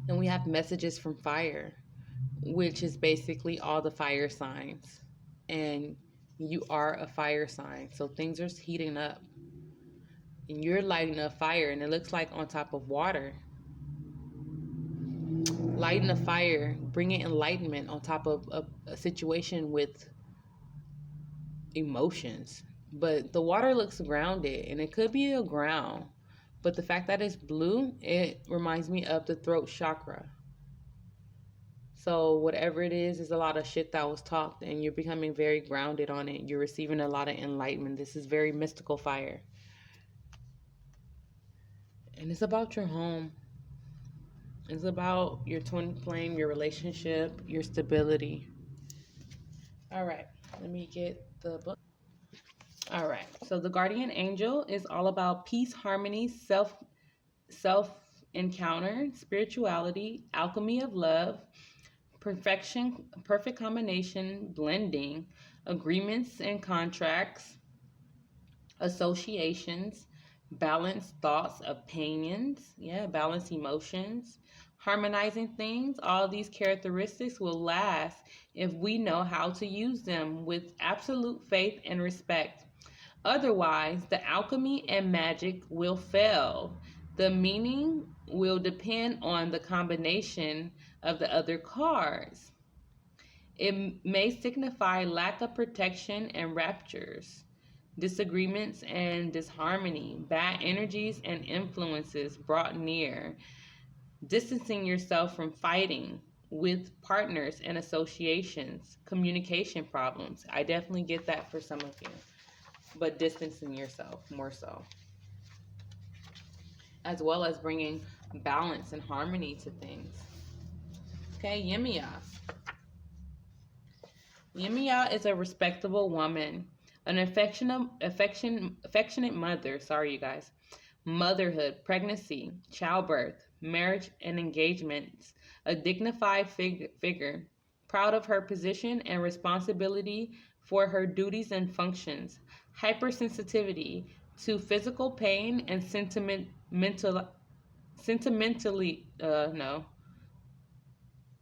Then we have messages from fire, which is basically all the fire signs. And you are a fire sign. So things are heating up. And you're lighting a fire, and it looks like on top of water. Lighting a fire, bringing enlightenment on top of a situation with emotions. But the water looks grounded, and it could be a ground. But the fact that it's blue, it reminds me of the throat chakra. So whatever it is a lot of shit that was talked, and you're becoming very grounded on it. You're receiving a lot of enlightenment. This is very mystical fire. And it's about your home. It's about your twin flame, your relationship, your stability. All right, let me get the book. All right, so the guardian angel is all about peace, harmony, self encounter, spirituality, alchemy of love, perfection, perfect combination, blending, agreements and contracts, associations, balanced thoughts, opinions, balanced emotions, harmonizing things. All these characteristics will last if we know how to use them with absolute faith and respect. Otherwise, the alchemy and magic will fail. The meaning will depend on the combination of the other cards. It may signify lack of protection and raptures, disagreements and disharmony, bad energies and influences brought near, distancing yourself from fighting with partners and associations, communication problems. I definitely get that for some of you, but distancing yourself more so, as well as bringing balance and harmony to things. Okay, Yemiya. Yemiya is a respectable woman An affectionate mother, sorry you guys, motherhood, pregnancy, childbirth, marriage and engagements, a dignified figure, proud of her position and responsibility for her duties and functions, hypersensitivity to physical pain and sentimentally, no,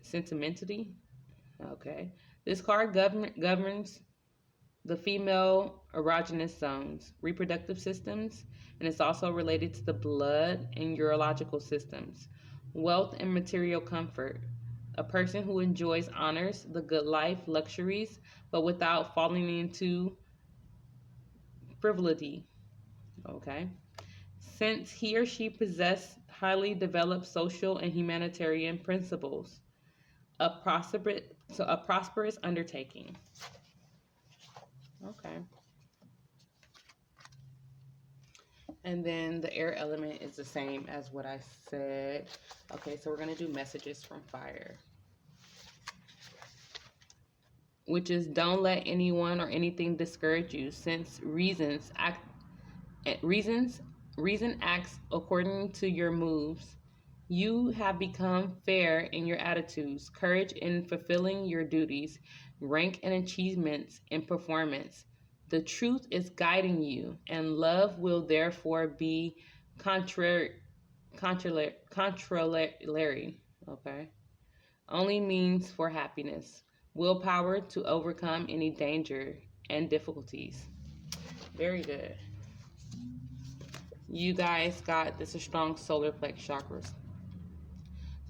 sentimentally, okay. This card governs the female erogenous zones, reproductive systems, and it's also related to the blood and urological systems, wealth and material comfort. A person who enjoys honors the good life, luxuries, but without falling into frivolity. Okay. Since he or she possess highly developed social and humanitarian principles, a prosperous undertaking. Okay. And then the air element is the same as what I said. Okay, so we're going to do messages from fire, which is don't let anyone or anything discourage you, since reason acts according to your moves. You have become fair in your attitudes, courage in fulfilling your duties, rank and achievements in performance. The truth is guiding you, and love will therefore be contrary, contrary, okay? Only means for happiness. Willpower to overcome any danger and difficulties. Very good. You guys got this is strong solar plex chakras.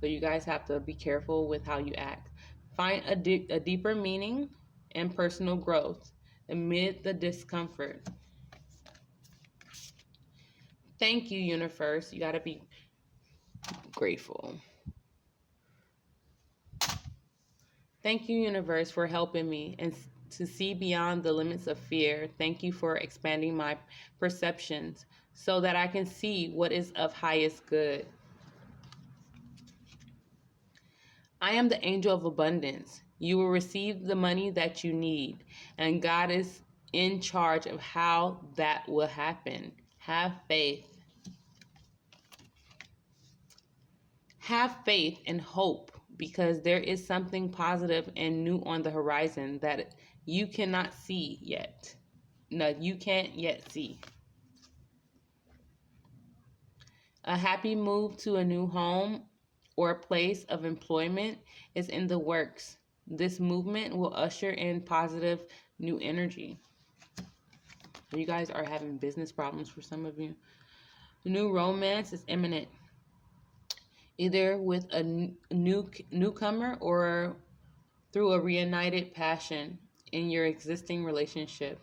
So you guys have to be careful with how you act. Find a deeper meaning and personal growth amid the discomfort. Thank you, universe. You got to be grateful. Thank you, universe, for helping me and to see beyond the limits of fear. Thank you for expanding my perceptions so that I can see what is of highest good. I am the angel of abundance. You will receive the money that you need, and God is in charge of how that will happen. Have faith. Have faith and hope, because there is something positive and new on the horizon that you cannot see yet. No, you can't yet see. A happy move to a new home or place of employment is in the works. This movement will usher in positive new energy. You guys are having business problems for some of you. The new romance is imminent, either with a newcomer or through a reunited passion in your existing relationship.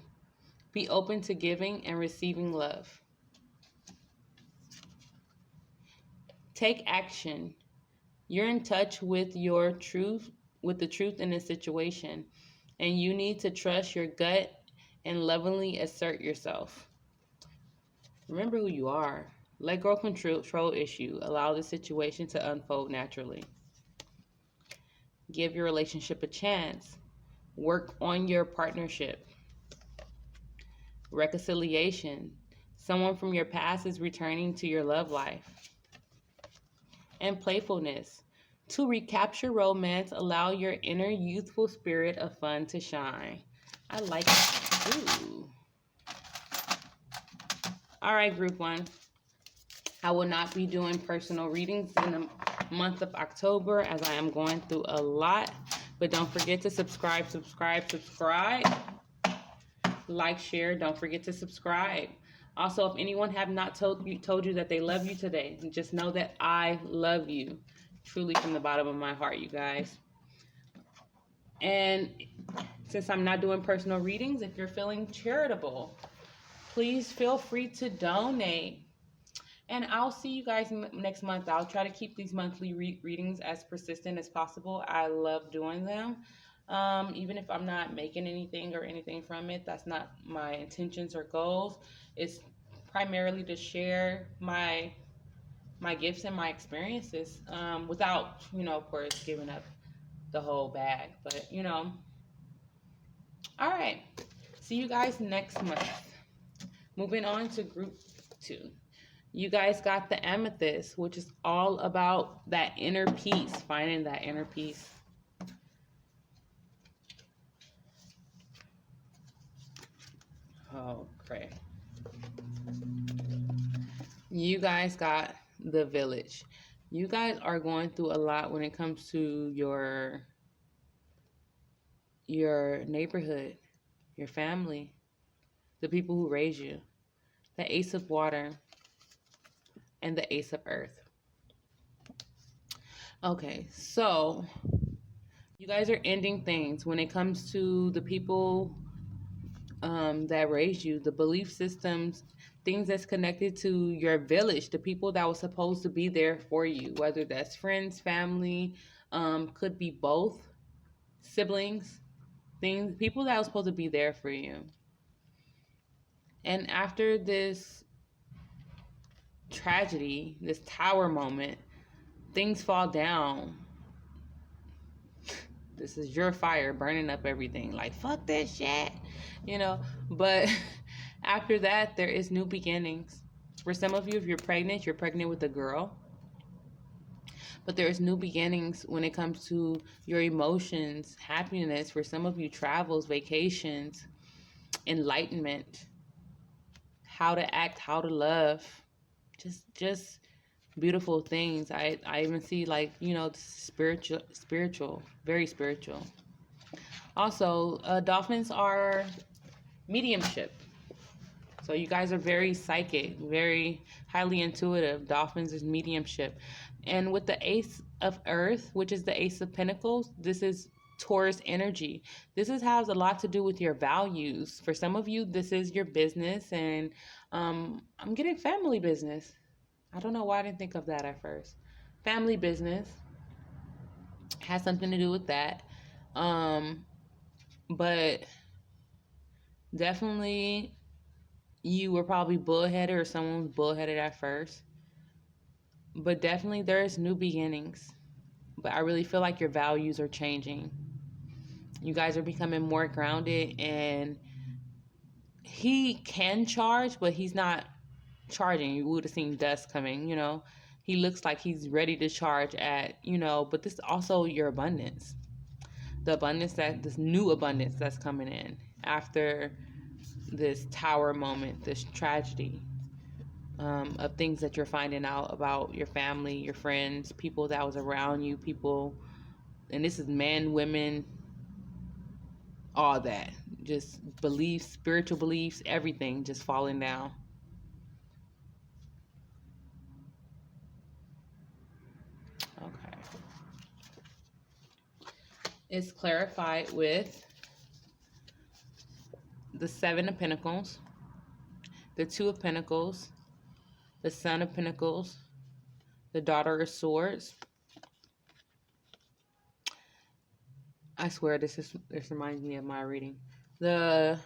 Be open to giving and receiving love. Take action. You're in touch with your truth, with the truth in a situation, and you need to trust your gut and lovingly assert yourself. Remember who you are. Let go of control issue. Allow the situation to unfold naturally. Give your relationship a chance. Work on your partnership. Reconciliation. Someone from your past is returning to your love life. And playfulness. To recapture romance, allow your inner youthful spirit of fun to shine. I like it. Ooh. All right, group one. I will not be doing personal readings in the month of October as I am going through a lot. But don't forget to subscribe. Like, share. Don't forget to subscribe. Also, if anyone have not told you that they love you today, just know that I love you. Truly from the bottom of my heart, you guys. And since I'm not doing personal readings, if you're feeling charitable, please feel free to donate. And I'll see you guys next month. I'll try to keep these monthly readings as persistent as possible. I love doing them. Even if I'm not making anything or anything from it, that's not my intentions or goals. It's primarily to share my gifts and my experiences without, of course, giving up the whole bag. But, all right. See you guys next month. Moving on to group 2. You guys got the Amethyst, which is all about that inner peace, finding that inner peace. Oh, great. You guys got the Village. You guys are going through a lot when it comes to your neighborhood, your family, the people who raise you. The Ace of Water and the Ace of Earth. Okay, so you guys are ending things when it comes to the people that raised you, the belief systems, things that's connected to your village, the people that were supposed to be there for you, whether that's friends, family, could be both, siblings, things, people that were supposed to be there for you. And after this tragedy, this tower moment, things fall down. This is your fire burning up everything. Like, fuck this shit, you know. But after that, there is new beginnings. For some of you, if you're pregnant with a girl. But there's new beginnings when it comes to your emotions, happiness. For some of you, travels, vacations, enlightenment, how to act, how to love. Just beautiful things. I even see, like, you know, spiritual, very spiritual. Also, dolphins are mediumship. So you guys are very psychic, very highly intuitive. Dolphins is mediumship. And with the Ace of Earth, which is the Ace of Pentacles, this is Taurus energy. This has a lot to do with your values. For some of you, this is your business, and I'm getting family business. I don't know why I didn't think of that at first. Family business has something to do with that. But definitely you were probably bullheaded, or someone was bullheaded at first. But definitely there's new beginnings. But I really feel like your values are changing. You guys are becoming more grounded, and he can charge, but he's not charging. You would have seen dust coming, you know. He looks like he's ready to charge at, you know, but this is also your abundance. This new abundance that's coming in after this tower moment, this tragedy, of things that you're finding out about your family, your friends, people that was around you, people, and this is men, women, all that. Just beliefs, spiritual beliefs, everything just falling down. Okay. It's clarified with the Seven of Pentacles, the Two of Pentacles, the Son of Pentacles, the Daughter of Swords. I swear this reminds me of my reading. The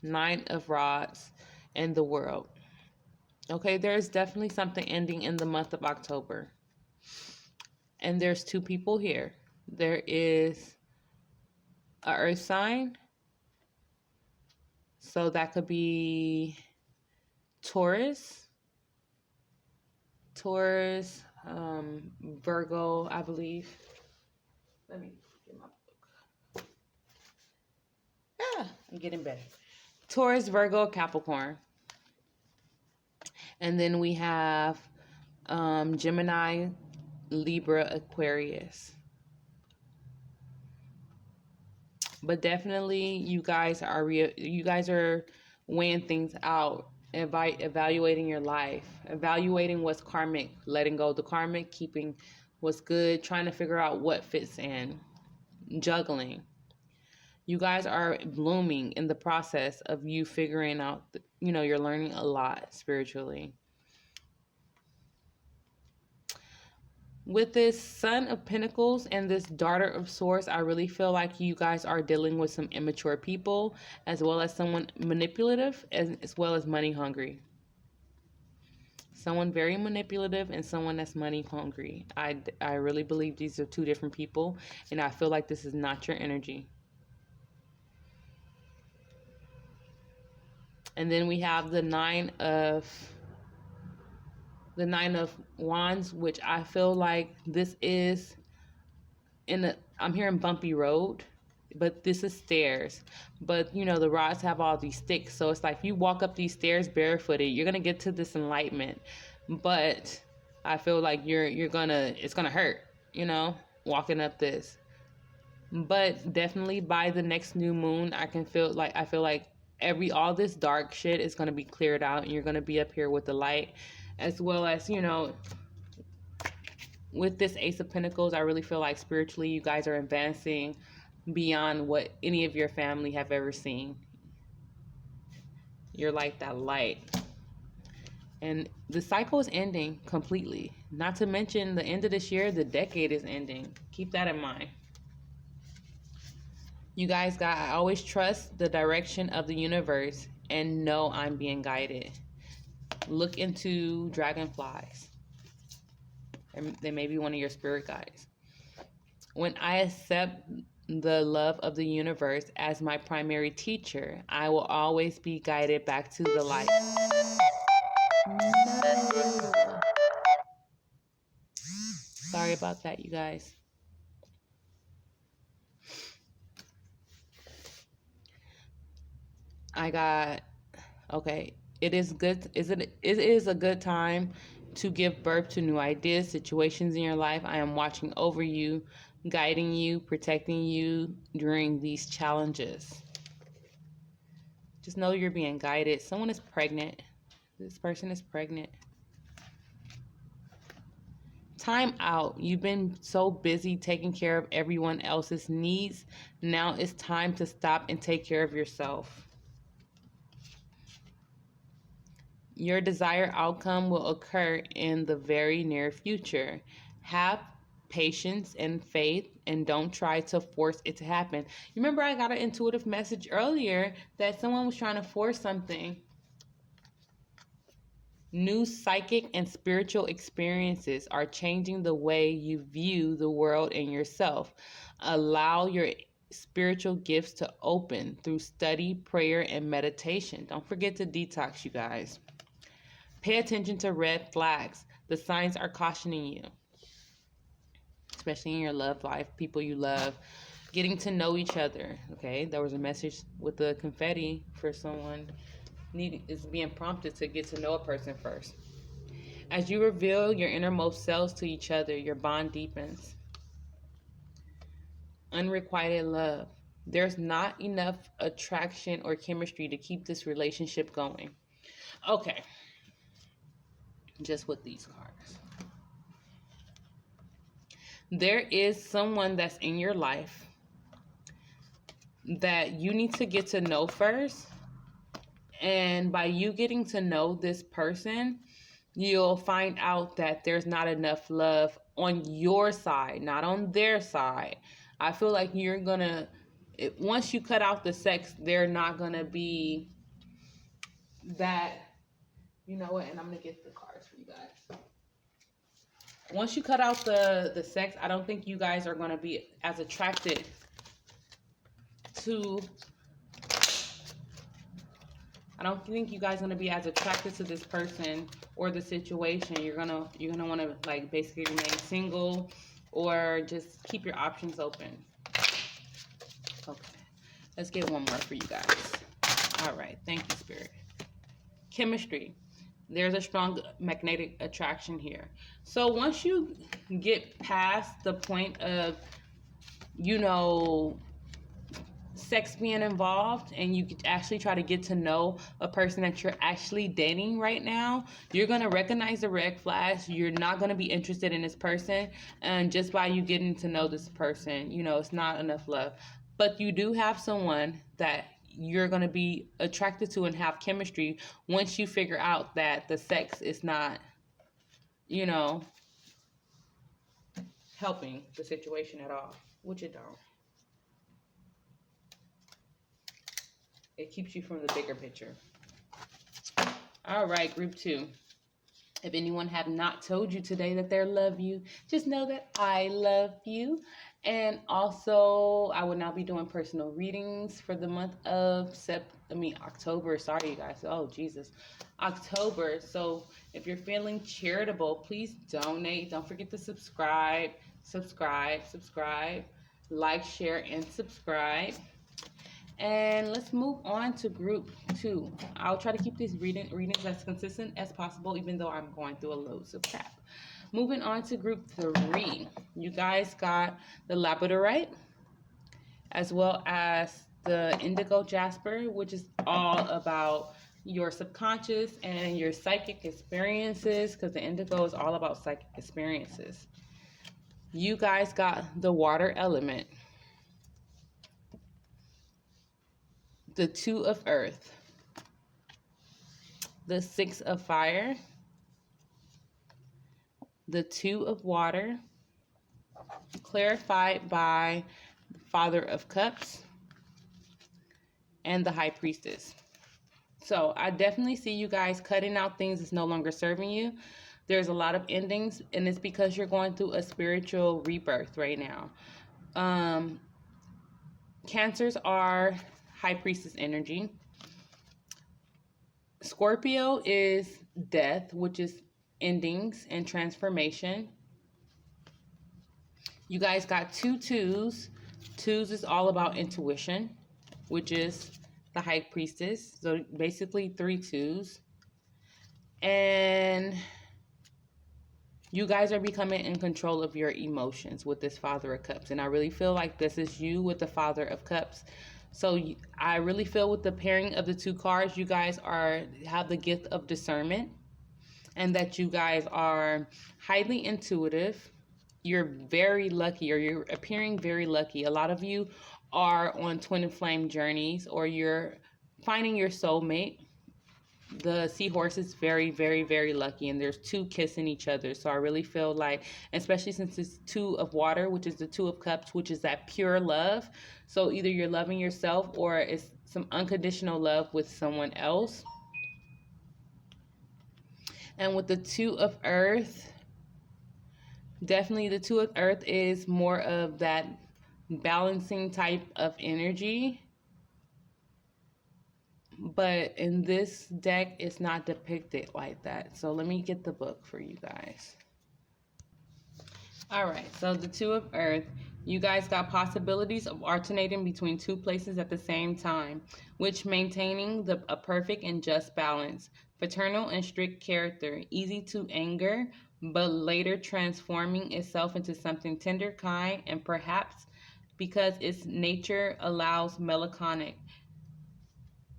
Nine of Rods and the World. Okay, there's definitely something ending in the month of October. And there's two people here. There is a earth sign. So that could be Taurus, Virgo, I believe. Let me get my book. I'm getting better. Taurus, Virgo, Capricorn. And then we have Gemini, Libra, Aquarius. But definitely you guys are weighing things out, evaluating your life, evaluating what's karmic, letting go of the karmic, keeping what's good, trying to figure out what fits in, juggling. You guys are blooming in the process of you figuring out, you're learning a lot spiritually. With this Son of Pentacles and this Daughter of Swords, I really feel like you guys are dealing with some immature people, as well as someone manipulative, as well as money hungry. Someone very manipulative and someone that's money hungry. I really believe these are two different people, and I feel like this is not your energy. And then we have the Nine of Wands, which I feel like this is I'm hearing bumpy road, but this is stairs. But you know, the rods have all these sticks, so it's like if you walk up these stairs barefooted, you're gonna get to this enlightenment. But I feel like it's gonna hurt, you know, walking up this. But definitely by the next new moon, I feel like all this dark shit is gonna be cleared out, and you're gonna be up here with the light, as well as, you know, with this Ace of Pentacles, I really feel like spiritually you guys are advancing beyond what any of your family have ever seen. You're like that light. And the cycle is ending completely. Not to mention the end of this year, the decade is ending. Keep that in mind. You guys I always trust the direction of the universe and know I'm being guided. Look into dragonflies. They may be one of your spirit guides. When I accept the love of the universe as my primary teacher, I will always be guided back to the light. No. Sorry about that, you guys. Okay. It is a good time to give birth to new ideas, situations in your life. I am watching over you, guiding you, protecting you during these challenges. Just know you're being guided. Someone is pregnant. This person is pregnant. Time out. You've been so busy taking care of everyone else's needs. Now it's time to stop and take care of yourself. Your desired outcome will occur in the very near future. Have patience and faith, and don't try to force it to happen. You remember I got an intuitive message earlier that someone was trying to force something. New psychic and spiritual experiences are changing the way you view the world and yourself. Allow your spiritual gifts to open through study, prayer, and meditation. Don't forget to detox, you guys. Pay attention to red flags. The signs are cautioning you, especially in your love life, people you love, getting to know each other. Okay, there was a message with the confetti for someone is being prompted to get to know a person first. As you reveal your innermost selves to each other, your bond deepens. Unrequited love. There's not enough attraction or chemistry to keep this relationship going. Okay. Just with these cards. There is someone that's in your life that you need to get to know first. And by you getting to know this person, you'll find out that there's not enough love on your side, not on their side. I feel like once you cut out the sex, they're not going to be that, you know what, and I'm going to get the cards for you guys. Once you cut out the sex, I don't think you guys are going to be as attracted to... I don't think you guys are gonna be as attracted to this person or the situation. You're gonna want to like basically remain single or just keep your options open. Okay, let's get one more for you guys. All right, thank you, Spirit. Chemistry. There's a strong magnetic attraction here. So once you get past the point of, you know, sex being involved, and you could actually try to get to know a person that you're actually dating right now, you're going to recognize the red flags. You're not going to be interested in this person, and just by you getting to know this person, you know, it's not enough love. But you do have someone that you're going to be attracted to and have chemistry once you figure out that the sex is not, you know, helping the situation at all, which it don't. It keeps you from the bigger picture. All right, group 2. If anyone have not told you today that they love you, just know that I love you. And also, I will now be doing personal readings for the month of October. Sorry, you guys. Oh, Jesus. October. So if you're feeling charitable, please donate. Don't forget to subscribe, like, share, and subscribe. And let's move on to group 2. I'll try to keep these readings as consistent as possible, even though I'm going through a loads of crap. Moving on to group 3. You guys got the labradorite, as well as the indigo jasper, which is all about your subconscious and your psychic experiences, because the indigo is all about psychic experiences. You guys got the water element, the 2 of earth, the 6 of fire, the 2 of water, clarified by the Father of Cups, and the High Priestess. So I definitely see you guys cutting out things that's no longer serving you. There's a lot of endings, and it's because you're going through a spiritual rebirth right now. Cancers are High Priestess energy. Scorpio is death, which is endings and transformation. You guys got 2 twos. Twos is all about intuition, which is the High Priestess. So basically 3 twos. And you guys are becoming in control of your emotions with this Father of Cups. And I really feel like this is you with the Father of Cups. So I really feel with the pairing of the 2 cards, you guys have the gift of discernment, and that you guys are highly intuitive. You're very lucky, or you're appearing very lucky. A lot of you are on twin flame journeys, or you're finding your soulmate. The seahorse is very, very, very lucky, and there's 2 kissing each other. So I really feel like, especially since it's 2 of water, which is the 2 of cups, which is that pure love. So either you're loving yourself, or it's some unconditional love with someone else. And with the 2 of earth, definitely the 2 of earth is more of that balancing type of energy. But in this deck, it's not depicted like that. So let me get the book for you guys. All right, so the 2 of earth, you guys got possibilities of alternating between 2 places at the same time, which maintaining a perfect and just balance. Paternal and strict character, easy to anger, but later transforming itself into something tender, kind, and perhaps because its nature allows melancholic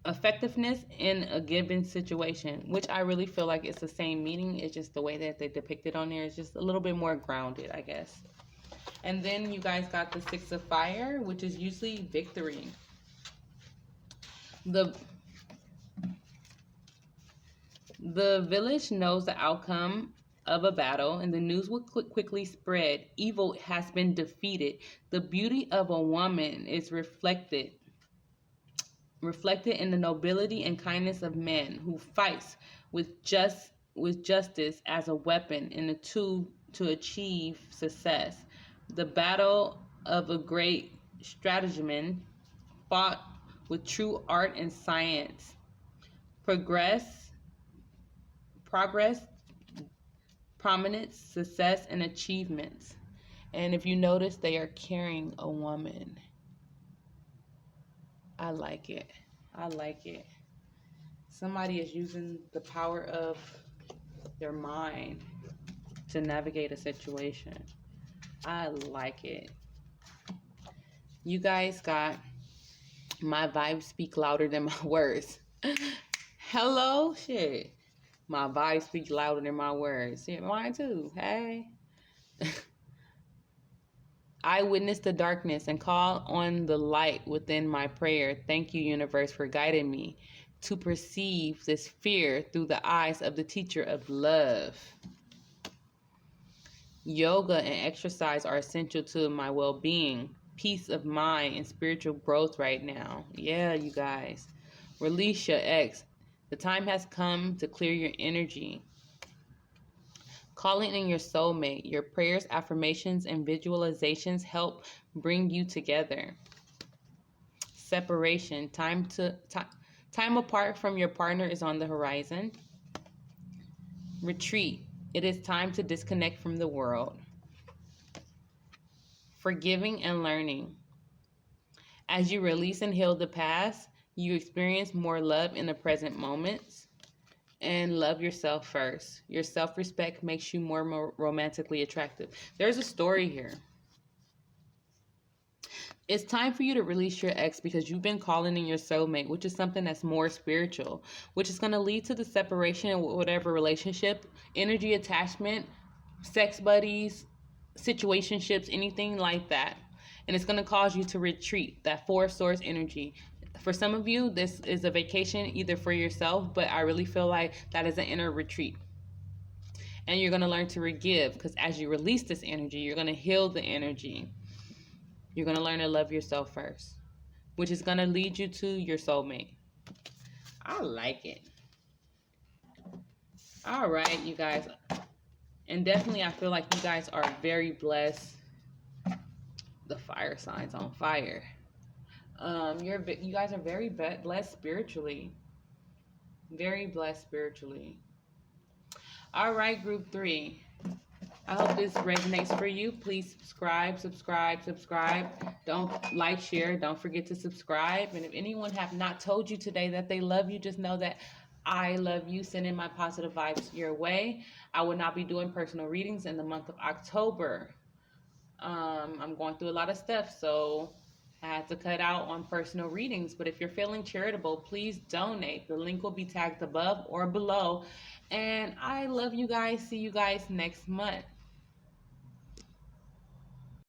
effectiveness in a given situation, which I really feel like it's the same meaning. It's just the way that they depict it on there is just a little bit more grounded, I guess. And then you guys got the 6 of fire, which is usually victory. The village knows the outcome of a battle, and the news will quickly spread. Evil has been defeated. The beauty of a woman is reflected in the nobility and kindness of men who fights with justice as a weapon and a tool to achieve success. The battle of a great strategist fought with true art and science. Progress, prominence, success, and achievements. And if you notice, they are carrying a woman. I like it. I like it. Somebody is using the power of their mind to navigate a situation. I like it. You guys got my vibes speak louder than my words. Hello? Shit. My vibes speak louder than my words. Yeah, mine too. Hey. I witness the darkness and call on the light within my prayer. Thank you, universe, for guiding me to perceive this fear through the eyes of the teacher of love. Yoga and exercise are essential to my well-being, peace of mind, and spiritual growth right now. Yeah, you guys. Release your ex. The time has come to clear your energy. Calling in your soulmate, your prayers, affirmations, and visualizations help bring you together. Separation, time Time apart from your partner is on the horizon. Retreat. It is time to disconnect from the world. Forgiving and learning. As you release and heal the past, you experience more love in the present moments. And love yourself first. Your self-respect makes you more romantically attractive. There's a story here. It's time for you to release your ex because you've been calling in your soulmate, which is something that's more spiritual, which is going to lead to the separation of whatever relationship, energy attachment, sex buddies, situationships, anything like that. And it's going to cause you to retreat, that four source energy. For some of you, this is a vacation either for yourself, but I really feel like that is an inner retreat. And you're going to learn to forgive because as you release this energy, you're going to heal the energy. You're going to learn to love yourself first, which is going to lead you to your soulmate. I like it. All right, you guys. And definitely, I feel like you guys are very blessed. The fire signs on fire. You guys are very blessed spiritually. Very blessed spiritually. All right, group 3. I hope this resonates for you. Please subscribe. Don't like, share. Don't forget to subscribe. And if anyone have not told you today that they love you, just know that I love you. Sending my positive vibes your way. I will not be doing personal readings in the month of October. I'm going through a lot of stuff, so I had to cut out on personal readings. But if you're feeling charitable, please donate. The link will be tagged above or below. And I love you guys. See you guys next month.